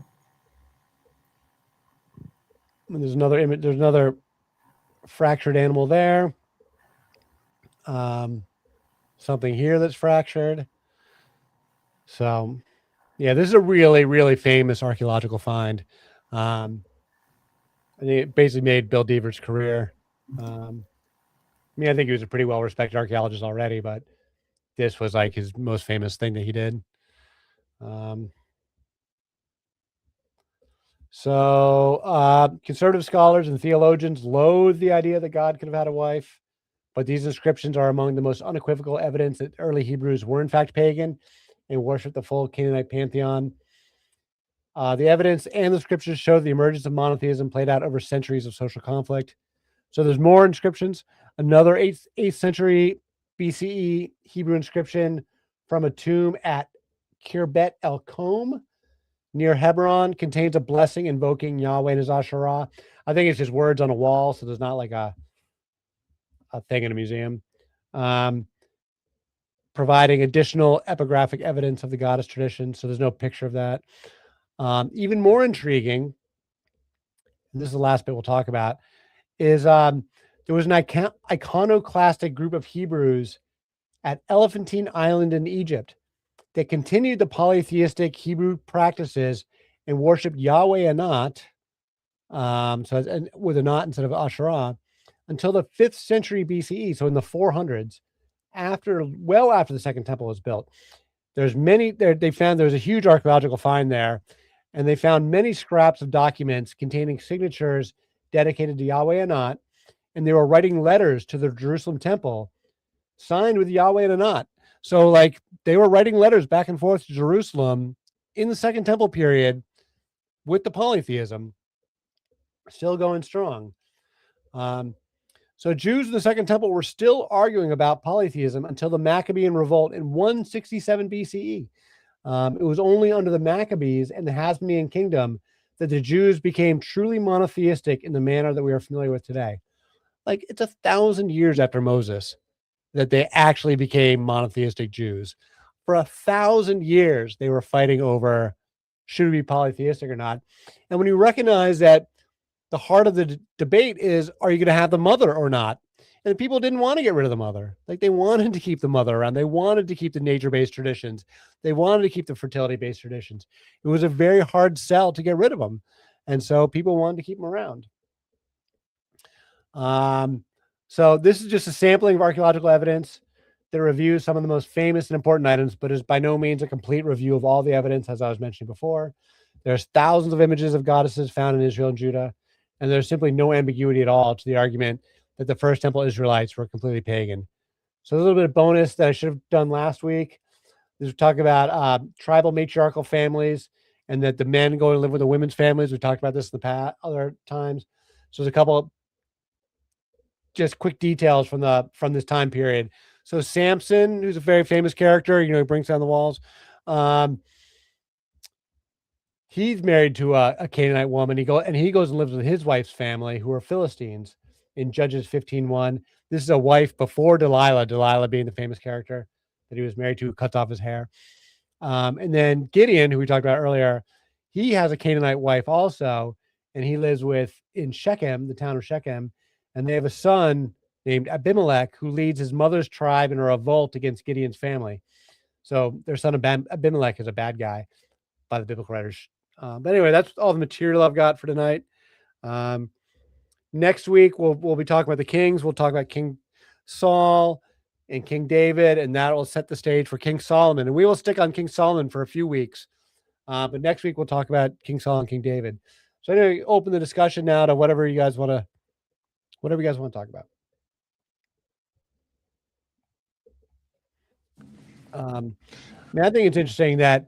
And there's another image. There's another fractured animal there. Something here that's fractured. So, yeah, this is a really, really famous archaeological find. I think it basically made Bill Deaver's career. I mean, I think he was a pretty well-respected archaeologist already, but this was like his most famous thing that he did. Conservative scholars and theologians loathe the idea that God could have had a wife, but these inscriptions are among the most unequivocal evidence that early Hebrews were in fact pagan and worshiped the full Canaanite pantheon. The evidence and the scriptures show the emergence of monotheism played out over centuries of social conflict. So there's more inscriptions. Another 8th century BCE Hebrew inscription from a tomb at Kirbet El Kom near Hebron contains a blessing invoking Yahweh and his Asherah. I think it's just words on a wall, so there's not like a thing in a museum. Providing additional epigraphic evidence of the goddess tradition, so there's no picture of that. Even more intriguing, and this is the last bit we'll talk about, is there was an iconoclastic group of Hebrews at Elephantine Island in Egypt that continued the polytheistic Hebrew practices and worshipped Yahweh Anat, with Anat instead of Asherah, until the 5th century BCE, so in the 400s, well after the Second Temple was built. They found there's a huge archaeological find there, and they found many scraps of documents containing signatures dedicated to Yahweh Anat, and they were writing letters to the Jerusalem temple signed with Yahweh and Anat. So like they were writing letters back and forth to Jerusalem in the Second Temple period with the polytheism still going strong. So Jews in the Second Temple were still arguing about polytheism until the Maccabean revolt in 167 BCE. It was only under the Maccabees and the Hasmonean kingdom that the Jews became truly monotheistic in the manner that we are familiar with today. Like it's 1,000 years after Moses that they actually became monotheistic Jews. For 1,000 years, they were fighting over should we be polytheistic or not. And when you recognize that the heart of the debate is, are you going to have the mother or not? And people didn't want to get rid of the mother. Like they wanted to keep the mother around. They wanted to keep the nature-based traditions. They wanted to keep the fertility-based traditions. It was a very hard sell to get rid of them. And so people wanted to keep them around. So this is just a sampling of archaeological evidence that reviews some of the most famous and important items, but is by no means a complete review of all the evidence, as I was mentioning before. There's thousands of images of goddesses found in Israel and Judah, and there's simply no ambiguity at all to the argument that the first temple Israelites were completely pagan. So a little bit of bonus that I should have done last week. This is talking about tribal matriarchal families and that the men go and live with the women's families. We talked about this in the past other times. So there's a couple just quick details from this time period. So Samson, who's a very famous character, he brings down the walls. He's married to a Canaanite woman. He goes and lives with his wife's family, who are Philistines, in Judges 15:1. This is a wife before Delilah. Delilah being the famous character that he was married to, who cuts off his hair. And then Gideon, who we talked about earlier, he has a Canaanite wife also, and he lives in Shechem, the town of Shechem, and they have a son named Abimelech who leads his mother's tribe in a revolt against Gideon's family. So their son Abimelech is a bad guy by the biblical writers. But anyway, that's all the material I've got for tonight. Next week, we'll be talking about the kings. We'll talk about King Saul and King David, and that will set the stage for King Solomon. And we will stick on King Solomon for a few weeks. But next week, we'll talk about King Saul and King David. So anyway, open the discussion now to whatever you guys want to talk about. I think it's interesting that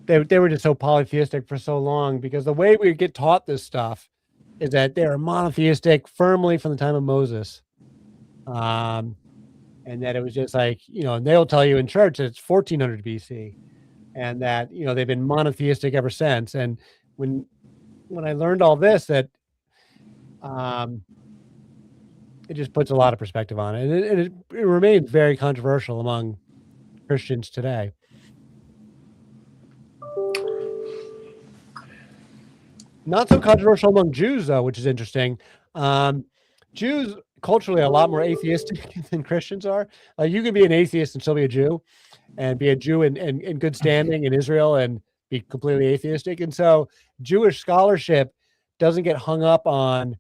they were just so polytheistic for so long, because the way we get taught this stuff is that they are monotheistic firmly from the time of Moses. And that it was just like, and they'll tell you in church that it's 1400 BC, and that, they've been monotheistic ever since. And when I learned all this, that it just puts a lot of perspective on it. And it remains very controversial among Christians today. Not so controversial among Jews, though, which is interesting. Jews culturally are a lot more atheistic than Christians are. You can be an atheist and still be a Jew, and be a Jew in good standing in Israel and be completely atheistic. And so Jewish scholarship doesn't get hung up on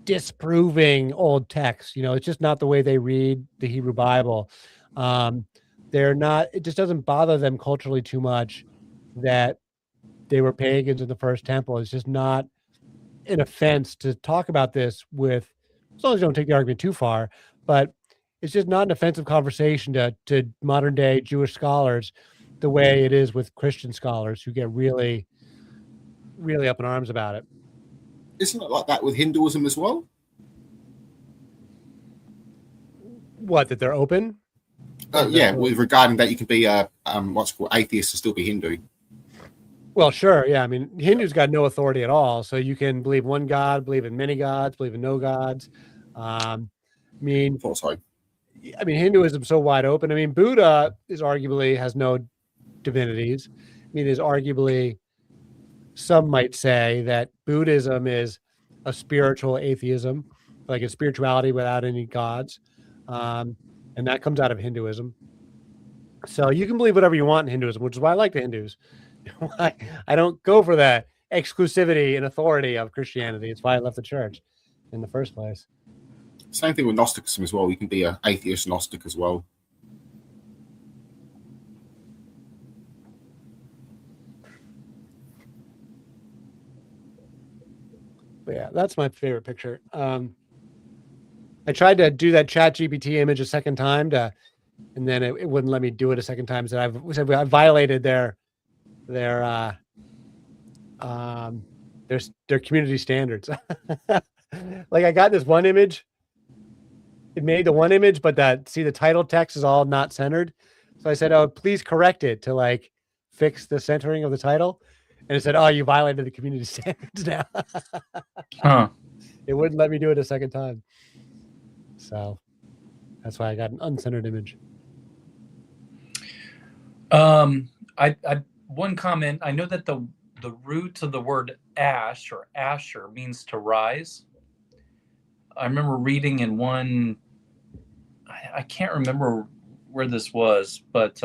disproving old texts. It's just not the way they read the Hebrew Bible. It just doesn't bother them culturally too much that they were pagans in the first temple. It's just not an offense to talk about this with, as long as you don't take the argument too far, but it's just not an offensive conversation to modern day Jewish scholars the way it is with Christian scholars who get really, really up in arms about it. Isn't it like that with Hinduism as well? What, that they're open? Yeah, with regarding that you can be what's called atheist and still be Hindu. Well, sure. Yeah. I mean, Hindus got no authority at all. So you can believe one God, believe in many gods, believe in no gods. Hinduism is so wide open. I mean, Buddha has no divinities. Is arguably, some might say that Buddhism is a spiritual atheism, like a spirituality without any gods. And that comes out of Hinduism. So you can believe whatever you want in Hinduism, which is why I like the Hindus. I don't go for the exclusivity and authority of Christianity. It's why I left the church in the first place. Same thing with Gnosticism as well. You can be an atheist Gnostic as well. But yeah, that's my favorite picture. I tried to do that ChatGPT image a second time and then it wouldn't let me do it a second time. So I violated their community standards. Like, I got this one image. It made the one image, but the title text is all not centered. So I said, "Oh, please correct it to fix the centering of the title." And it said, "Oh, you violated the community standards now." Huh. It wouldn't let me do it a second time. So that's why I got an uncentered image. One comment. I know that the root of the word ash or Asher means to rise. I remember reading in one, I can't remember where this was, but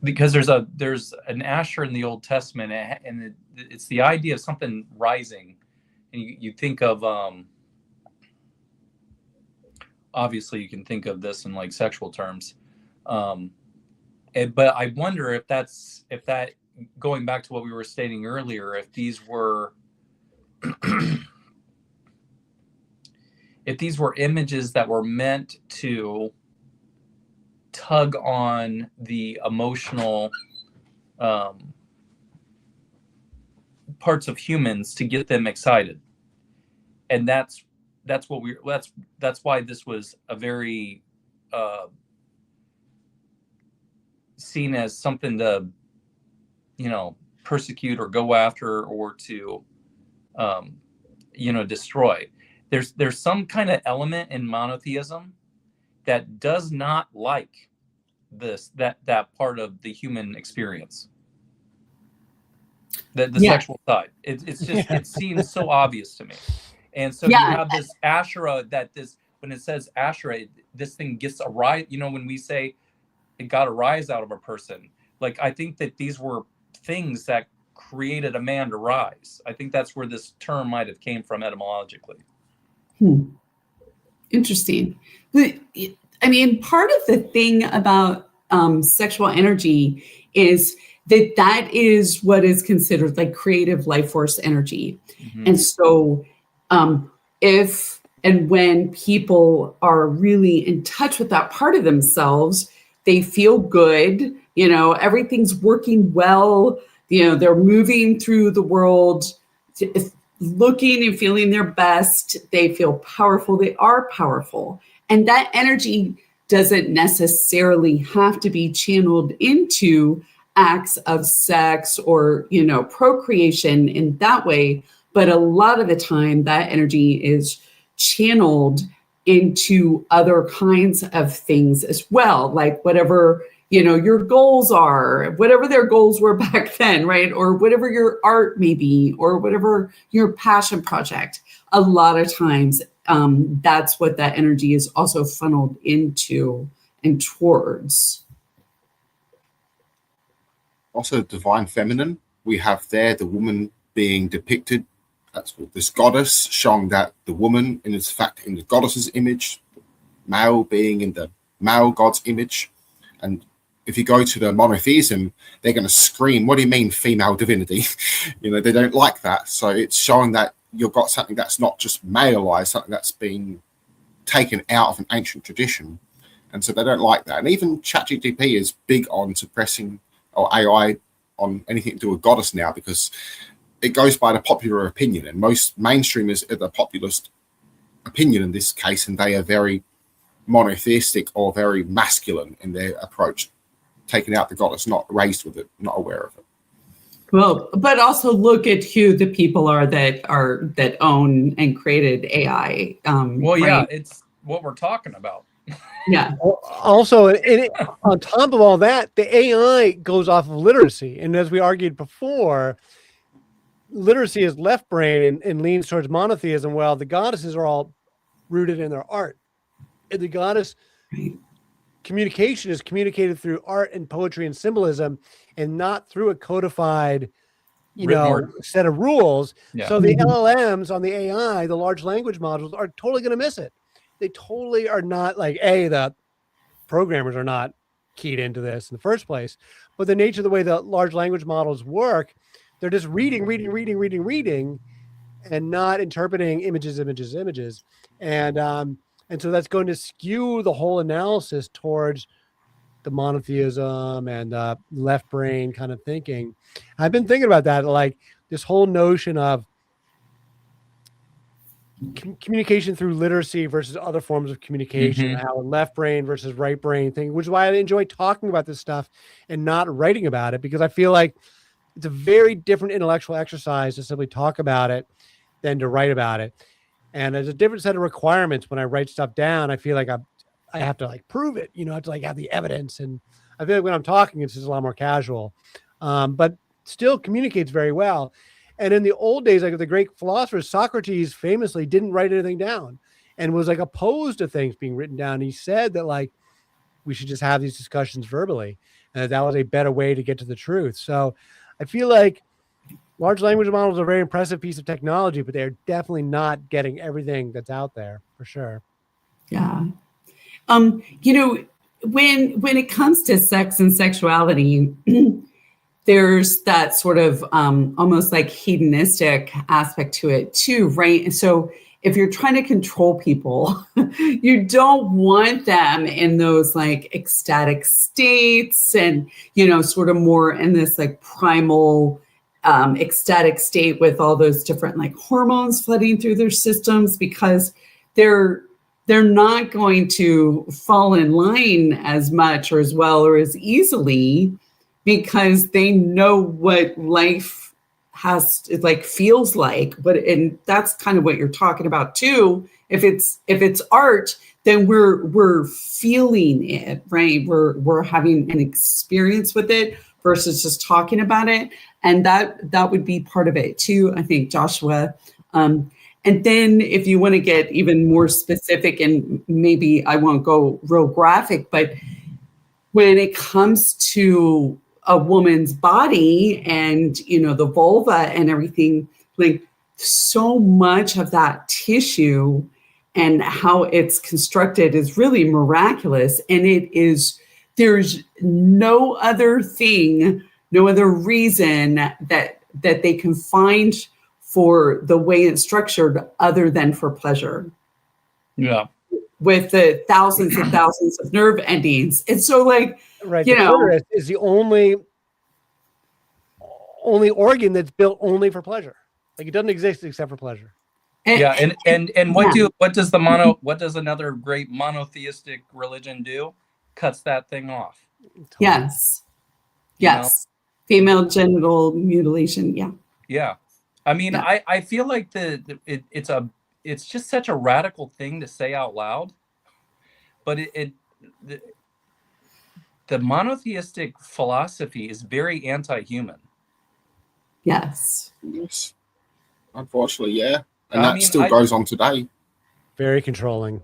because there's an Asher in the Old Testament, and it's the idea of something rising, and you think of obviously you can think of this in sexual terms. But I wonder if that going back to what we were stating earlier, if these were images that were meant to tug on the emotional parts of humans to get them excited. And that's why this was a very seen as something to, persecute or go after or to, destroy. There's some kind of element in monotheism that does not like that part of the human experience. The sexual side. It's just it seems so obvious to me. And so you have this Asherah when it says Asherah, this thing gets a rise. When we say it got a rise out of a person, like I think that these were things that created a man to rise. I think that's where this term might have came from etymologically. Interesting. I mean, part of the thing about sexual energy is that is what is considered like creative life force energy. Mm-hmm. And so if and when people are really in touch with that part of themselves, they feel good, everything's working well, they're moving through the world, looking and feeling their best. They feel powerful. They are powerful. And that energy doesn't necessarily have to be channeled into acts of sex or, procreation in that way. But a lot of the time that energy is channeled into other kinds of things as well, like whatever, your goals are, whatever their goals were back then, right? Or whatever your art may be, or whatever your passion project. A lot of times, that's what that energy is also funneled into and towards. Also, divine feminine, we have there the woman being depicted. That's this goddess, showing that the woman is in fact in the goddess's image, male being in the male god's image. And if you go to the monotheism, they're going to scream, what do you mean female divinity? They don't like that. So it's showing that you've got something that's not just maleized, something that's been taken out of an ancient tradition. And so they don't like that. And even ChatGPT is big on suppressing, or AI, on anything to do with goddess now, because it goes by the popular opinion. And most mainstreamers are the populist opinion in this case, and they are very monotheistic or very masculine in their approach, taking out the goddess, not raised with it, not aware of it. Well, but also look at who the people are that own and created AI. Right? It's what we're talking about. Yeah. Also, on top of all that, the AI goes off of literacy, and as we argued before, literacy is left brain and leans towards monotheism, while the goddesses are all rooted in their art. And the goddess communication is communicated through art and poetry and symbolism, and not through a codified, set of rules. Yeah. So the LLMs on the AI, the large language models, are totally going to miss it. They totally are not like, the programmers are not keyed into this in the first place, but the nature of the way the large language models work, they're just reading, and not interpreting images. And so that's going to skew the whole analysis towards the monotheism and left brain kind of thinking. I've been thinking about that, like this whole notion of communication through literacy versus other forms of communication, how left brain versus right brain thing, which is why I enjoy talking about this stuff and not writing about it, because I feel like it's a very different intellectual exercise to simply talk about it than to write about it. And there's a different set of requirements when I write stuff down. I feel like I have to like prove it, I have to like have the evidence. And I feel like when I'm talking, it's just a lot more casual, but still communicates very well. And in the old days, like the great philosophers, Socrates famously didn't write anything down and was like opposed to things being written down. He said that like, we should just have these discussions verbally, and that was a better way to get to the truth. So I feel like large language models are a very impressive piece of technology, but they're definitely not getting everything that's out there, for sure. Yeah. When it comes to sex and sexuality, there's that sort of almost like hedonistic aspect to it too, right? And so if you're trying to control people, you don't want them in those like ecstatic states and, sort of more in this like primal ecstatic state with all those different like hormones flooding through their systems, because they're not going to fall in line as much or as well or as easily, because they know what life feels like. And that's kind of what you're talking about too. If it's art, then we're feeling it, right? We're having an experience with it versus just talking about it. And that would be part of it too, I think, Joshua. And then if you want to get even more specific, and maybe I won't go real graphic, but when it comes to a woman's body and, the vulva and everything, like so much of that tissue and how it's constructed is really miraculous. And there's no other thing, no other reason that they can find for the way it's structured other than for pleasure. Yeah. With the thousands and thousands of nerve endings. And so the clitoris is the only organ that's built only for pleasure. Like it doesn't exist except for pleasure. And what does another great monotheistic religion do? Cuts that thing off. Yes. Female genital mutilation. Yeah. Yeah. I mean, yeah. I feel like it's just such a radical thing to say out loud, but the monotheistic philosophy is very anti-human. Yes. Unfortunately, yeah. And that still goes on today. Very controlling.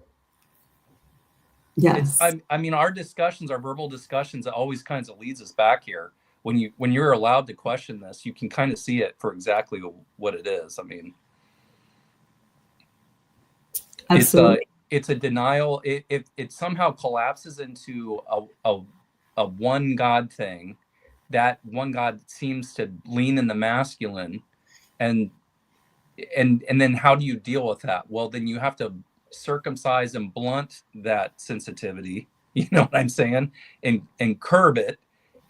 Yes. I mean, our verbal discussions, it always kind of leads us back here. When you're allowed to question this, you can kind of see it for exactly what it is. I mean, absolutely. It's a denial. It somehow collapses into a one God thing. That one God seems to lean in the masculine, and then how do you deal with that? Well, then you have to circumcise and blunt that sensitivity. You know what I'm saying? And curb it,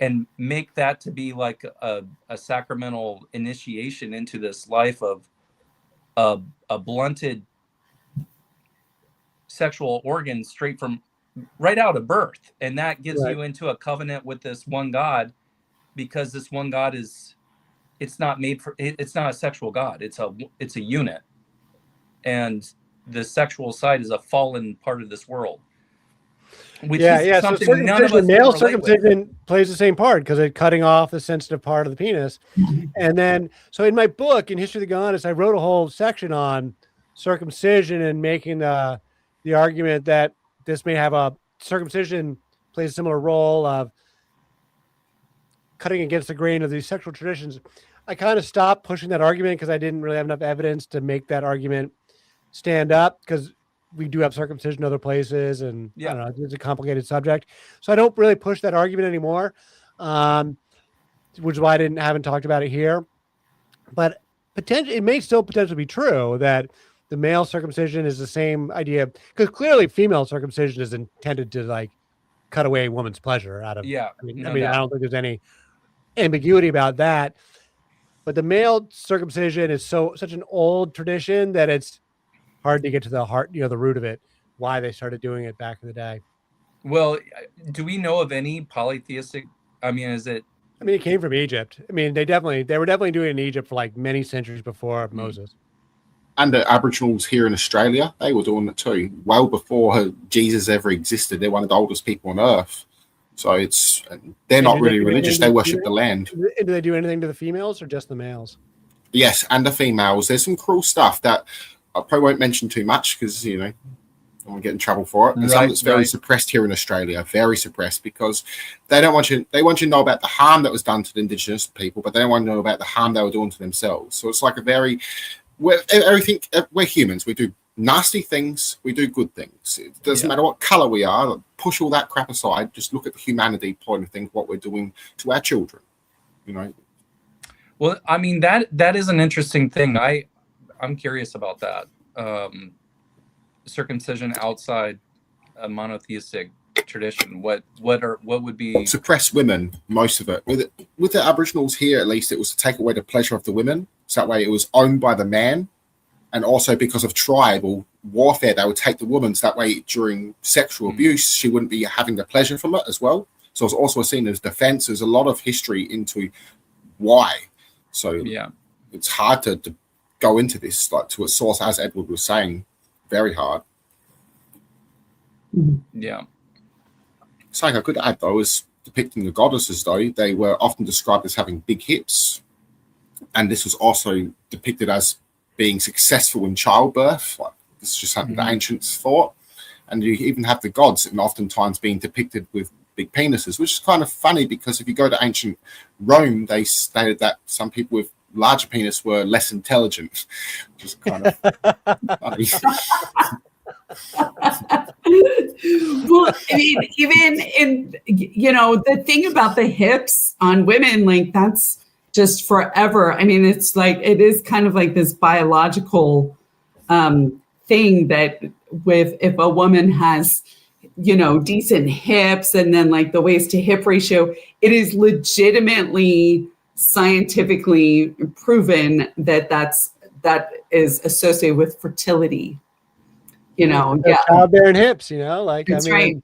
and make that to be like a sacramental initiation into this life of a blunted sexual organ straight from right out of birth. And that gets you into a covenant with this one God, because this one God it's not a sexual God. It's a unit. And the sexual side is a fallen part of this world. Which is something so none of us male can relate circumcision with. plays the same part because it's cutting off the sensitive part of the penis. And then, so in my book, in History of the Goddess, I wrote a whole section on circumcision and making the argument that this may have circumcision plays a similar role of cutting against the grain of these sexual traditions. I kind of stopped pushing that argument because I didn't really have enough evidence to make that argument stand up, because we do have circumcision in other places, and I don't know, it's a complicated subject. So I don't really push that argument anymore, which is why I haven't talked about it here. But it may still potentially be true that the male circumcision is the same idea, because clearly female circumcision is intended to cut away a woman's pleasure out of. I mean, I don't think there's any ambiguity about that. But the male circumcision is such an old tradition that it's hard to get to the heart, the root of it, why they started doing it back in the day. Well, do we know of any polytheistic? I mean, it came from Egypt. I mean, they were definitely doing it in Egypt for many centuries before Moses. And the Aboriginals here in Australia, they were doing it too, well before Jesus ever existed. They're one of the oldest people on earth. So they're not really religious. They worship the land. Do they do anything to the females or just the males? Yes, and the females. There's some cruel stuff that I probably won't mention too much, because I don't want to get in trouble for it. And some that's very suppressed here in Australia, very suppressed, because they want you to know about the harm that was done to the Indigenous people, but they don't want to know about the harm they were doing to themselves. So it's like we're humans. We do nasty things, we do good things. It doesn't matter what color we are. Push all that crap aside. Just look at the humanity point of things, what we're doing to our children. Well, I mean, that is an interesting thing. I'm curious about that. Circumcision outside a monotheistic tradition? What would be suppress women? Most of it with the Aboriginals here, at least, it was to take away the pleasure of the women. So that way, it was owned by the man, and also because of tribal warfare, they would take the woman. So that way, during sexual abuse, she wouldn't be having the pleasure from it as well. So it's also seen as defense. There's a lot of history into why. So yeah, it's hard to go into this, like, to a source, as Edward was saying, very hard. Yeah. Something I could add, though, is depicting the goddesses, though, they were often described as having big hips. And this was also depicted as being successful in childbirth. Like, this is just something the ancients thought. And you even have the gods, and oftentimes being depicted with big penises, which is kind of funny, because if you go to ancient Rome, they stated that some people with larger penis were less intelligent, which is kind of funny. Well, I mean, even in, the thing about the hips on women, like, that's just forever. I mean, it's like, it is kind of like this biological thing that if a woman has, decent hips, and then like the waist to hip ratio, it is legitimately scientifically proven that is associated with fertility. Childbearing hips, like, that's I mean, right.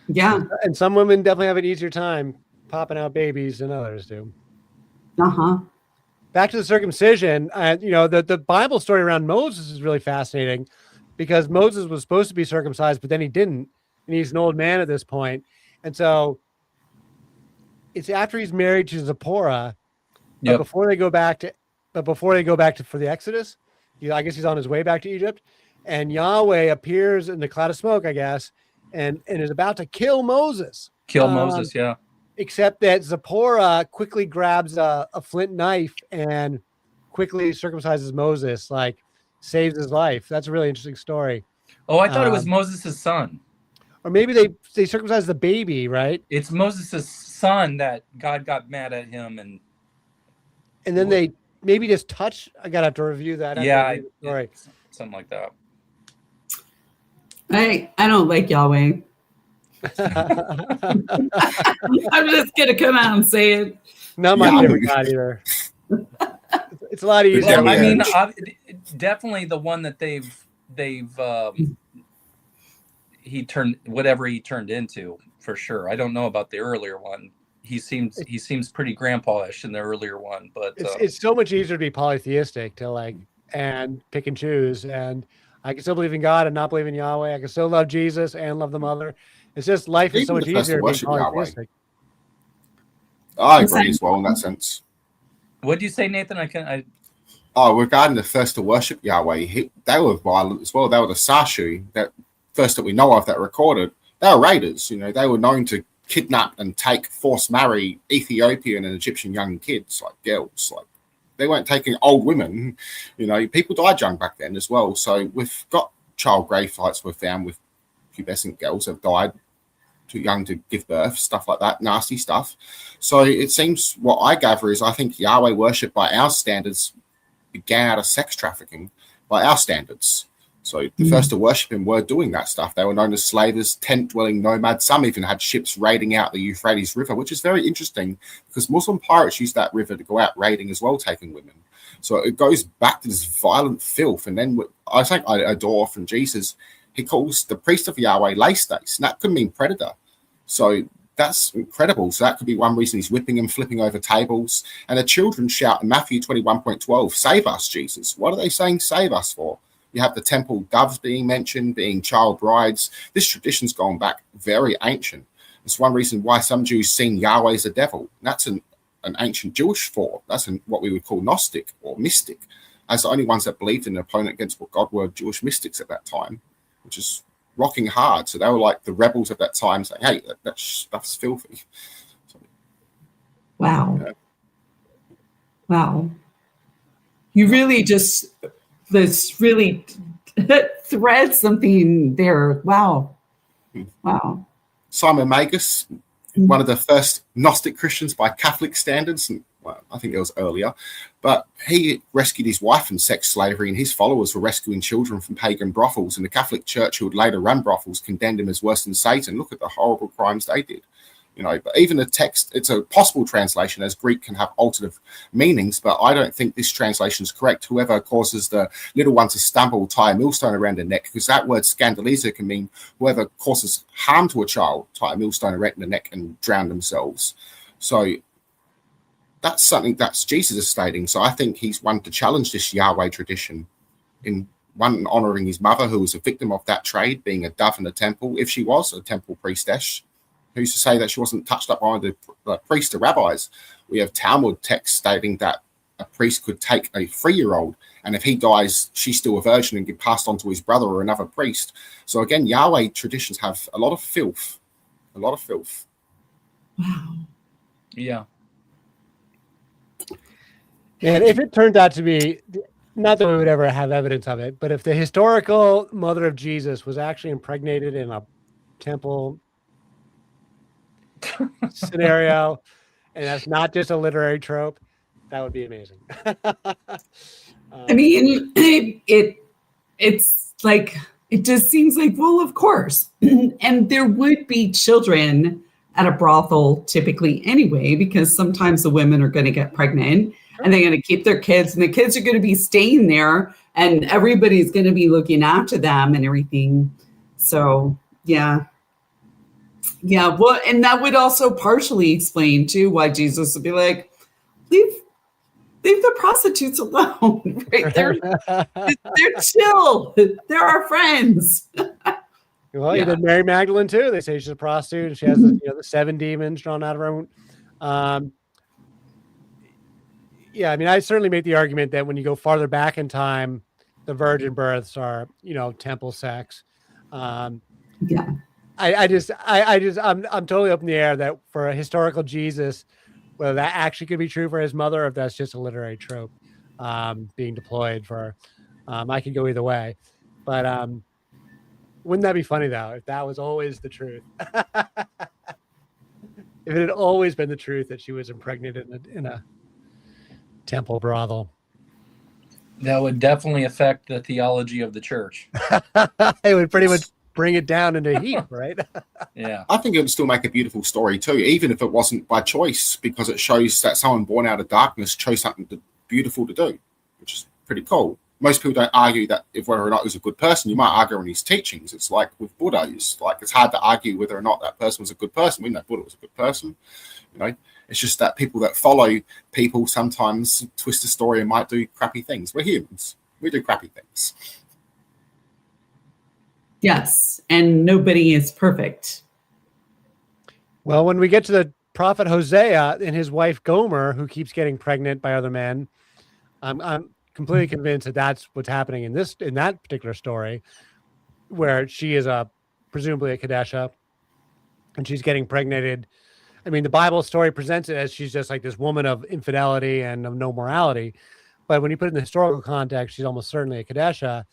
Yeah. And some women definitely have an easier time popping out babies than others do. Back to the circumcision, the Bible story around Moses is really fascinating, because Moses was supposed to be circumcised, but then he didn't, and he's an old man at this point. And so it's after he's married to Zipporah, but before they go back to for the Exodus, I guess he's on his way back to Egypt, and Yahweh appears in the cloud of smoke, I guess, and is about to kill Moses. Moses, yeah. Except that Zipporah quickly grabs a flint knife and quickly circumcises Moses, like saves his life. That's a really interesting story. Oh, I thought it was Moses' son. Or maybe they circumcised the baby, right? It's Moses' son that God got mad at him, and then they maybe just touch. I gotta have to review that. Right, something like that. I don't like Yahweh. I'm just gonna come out and say it. Not my favorite God either. It's a lot easier. Well, I mean, definitely the one that he turned into, for sure. I don't know about the earlier one. He seems pretty grandpa-ish in the earlier one, but it's so much easier to be polytheistic, and pick and choose. And I can still believe in God and not believe in Yahweh. I can still love Jesus and love the mother. It's just life is so much easier to be polytheistic. I agree as well in that sense. What do you say, Nathan? Regarding the first to worship Yahweh, they were violent as well. They were the Sashu, that first that we know of that recorded. They were raiders. They were known to kidnap and force marry Ethiopian and Egyptian young kids, like girls. Like, they weren't taking old women. People died young back then as well. So we've got child grave sites were found with pubescent girls have died too young to give birth, stuff like that, nasty stuff. So it seems, what I gather is, I think Yahweh worship by our standards began out of sex trafficking by our standards. So the first to worship him were doing that stuff. They were known as slavers, tent-dwelling nomads. Some even had ships raiding out the Euphrates River, which is very interesting, because Muslim pirates used that river to go out raiding as well, taking women. So it goes back to this violent filth. And then I think I adore from Jesus, he calls the priest of Yahweh Laestes, and that could mean predator. So that's incredible. So that could be one reason he's whipping and flipping over tables. And the children shout in Matthew 21:12, "Save us, Jesus." What are they saying save us for? You have the temple doves being mentioned, being child brides. This tradition's gone back very ancient. It's one reason why some Jews seen Yahweh as a devil. And that's an ancient Jewish form. That's what we would call Gnostic or mystic, as the only ones that believed in an opponent against what God were Jewish mystics at that time, which is rocking hard. So they were like the rebels of that time, saying, "Hey, that stuff's filthy." So, wow. Wow. You really just really thread something there. Wow. Simon Magus, one of the first Gnostic Christians by Catholic standards, and well, I think it was earlier, but he rescued his wife from sex slavery, and his followers were rescuing children from pagan brothels, and the Catholic Church, who would later run brothels, condemned him as worse than Satan. Look at the horrible crimes they did. But even the text, it's a possible translation, as Greek can have alternative meanings, but I don't think this translation is correct. Whoever causes the little one to stumble, tie a millstone around their neck, because that word scandalizer can mean whoever causes harm to a child, tie a millstone around their neck and drown themselves. So that's something that Jesus is stating. So I think he's one to challenge this Yahweh tradition, in one honoring his mother, who was a victim of that trade, being a dove in the temple, if she was a temple priestess. Who's to say that she wasn't touched up by the priests or rabbis? We have Talmud texts stating that a priest could take a 3-year-old, and if he dies, she's still a virgin and get passed on to his brother or another priest. So again, Yahweh traditions have a lot of filth. A lot of filth. Wow. Yeah. And if it turned out to be, not that we would ever have evidence of it, but if the historical mother of Jesus was actually impregnated in a temple scenario, and that's not just a literary trope, that would be amazing. I mean, it's like, it just seems like, well, of course. And there would be children at a brothel typically anyway, because sometimes the women are going to get pregnant and they're going to keep their kids, and the kids are going to be staying there, and everybody's going to be looking after them and everything. So, yeah. Yeah, well, and that would also partially explain too why Jesus would be like, leave the prostitutes alone. Right? They're chill. They're our friends. Well, you did Mary Magdalene too. They say she's a prostitute, and she has the 7 demons drawn out of her. Yeah, I mean, I certainly make the argument that when you go farther back in time, the virgin births are, temple sex. Yeah. I'm totally up in the air that for a historical Jesus, whether that actually could be true for his mother, or if that's just a literary trope being deployed for, I could go either way. But wouldn't that be funny though, if that was always the truth? If it had always been the truth that she was impregnated in a temple brothel. That would definitely affect the theology of the church. It would pretty much bring it down into heat, right? Yeah. I think it would still make a beautiful story too, even if it wasn't by choice, because it shows that someone born out of darkness chose something beautiful to do, which is pretty cool. Most people don't argue that if whether or not he was a good person. You might argue on his teachings. It's like with Buddha, it's hard to argue whether or not that person was a good person. We know Buddha was a good person, It's just that people that follow people sometimes twist the story and might do crappy things. We're humans. We do crappy things. Yes, and nobody is perfect. Well, when we get to the prophet Hosea and his wife Gomer, who keeps getting pregnant by other men, I'm completely convinced that that's what's happening in that particular story, where she is presumably a Kadesha, and she's getting pregnated. I mean, the Bible story presents it as she's just like this woman of infidelity and of no morality, but when you put it in the historical context, she's almost certainly a Kadesha,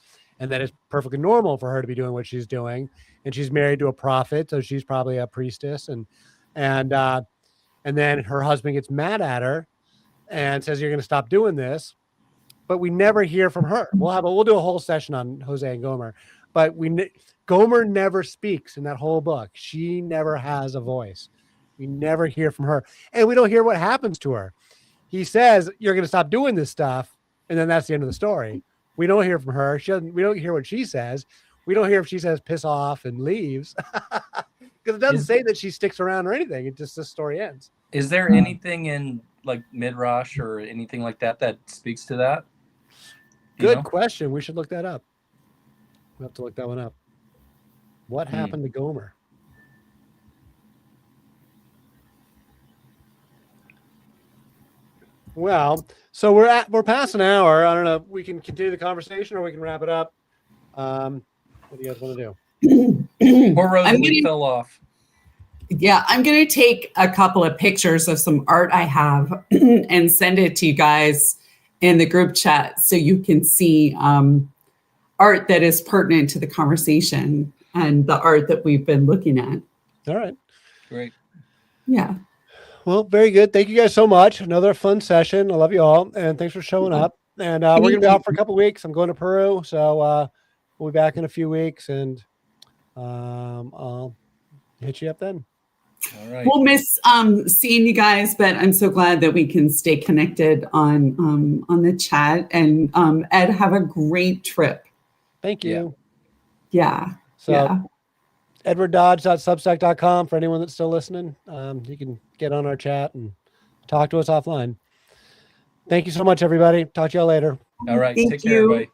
and that is perfectly normal for her to be doing what she's doing. And she's married to a prophet, so she's probably a priestess, and then her husband gets mad at her and says, "You're going to stop doing this." But we never hear from her. We'll do a whole session on Hosea and Gomer, but Gomer never speaks in that whole book. She never has a voice. We never hear from her, and we don't hear what happens to her. He says, "You're going to stop doing this stuff," and then that's the end of the story. We don't hear from her. We don't hear what she says. We don't hear if she says "piss off" and leaves, because it doesn't say that she sticks around or anything. It just, the story ends. Is there anything in like Midrash or anything like that speaks to that? Good question. We should look that up. We'll have to look that one up. What happened to Gomer? Well, so we're past an hour. I don't know if we can continue the conversation or we can wrap it up. What do you guys want to do? Poor Rosalie fell off. Yeah, I'm going to take a couple of pictures of some art I have and send it to you guys in the group chat so you can see art that is pertinent to the conversation and the art that we've been looking at. All right. Great. Yeah. Well, very good. Thank you guys so much. Another fun session. I love you all, and thanks for showing up. And we're going to be out for a couple weeks. I'm going to Peru, so we'll be back in a few weeks, and I'll hit you up then. All right. We'll miss seeing you guys, but I'm so glad that we can stay connected on the chat. And Ed, have a great trip. Thank you. Yeah. So, yeah. edwarddodge.substack.com for anyone that's still listening. You can get on our chat and talk to us offline. Thank you so much, everybody. Talk to y'all later. All right. Thank Take care, you. everybody.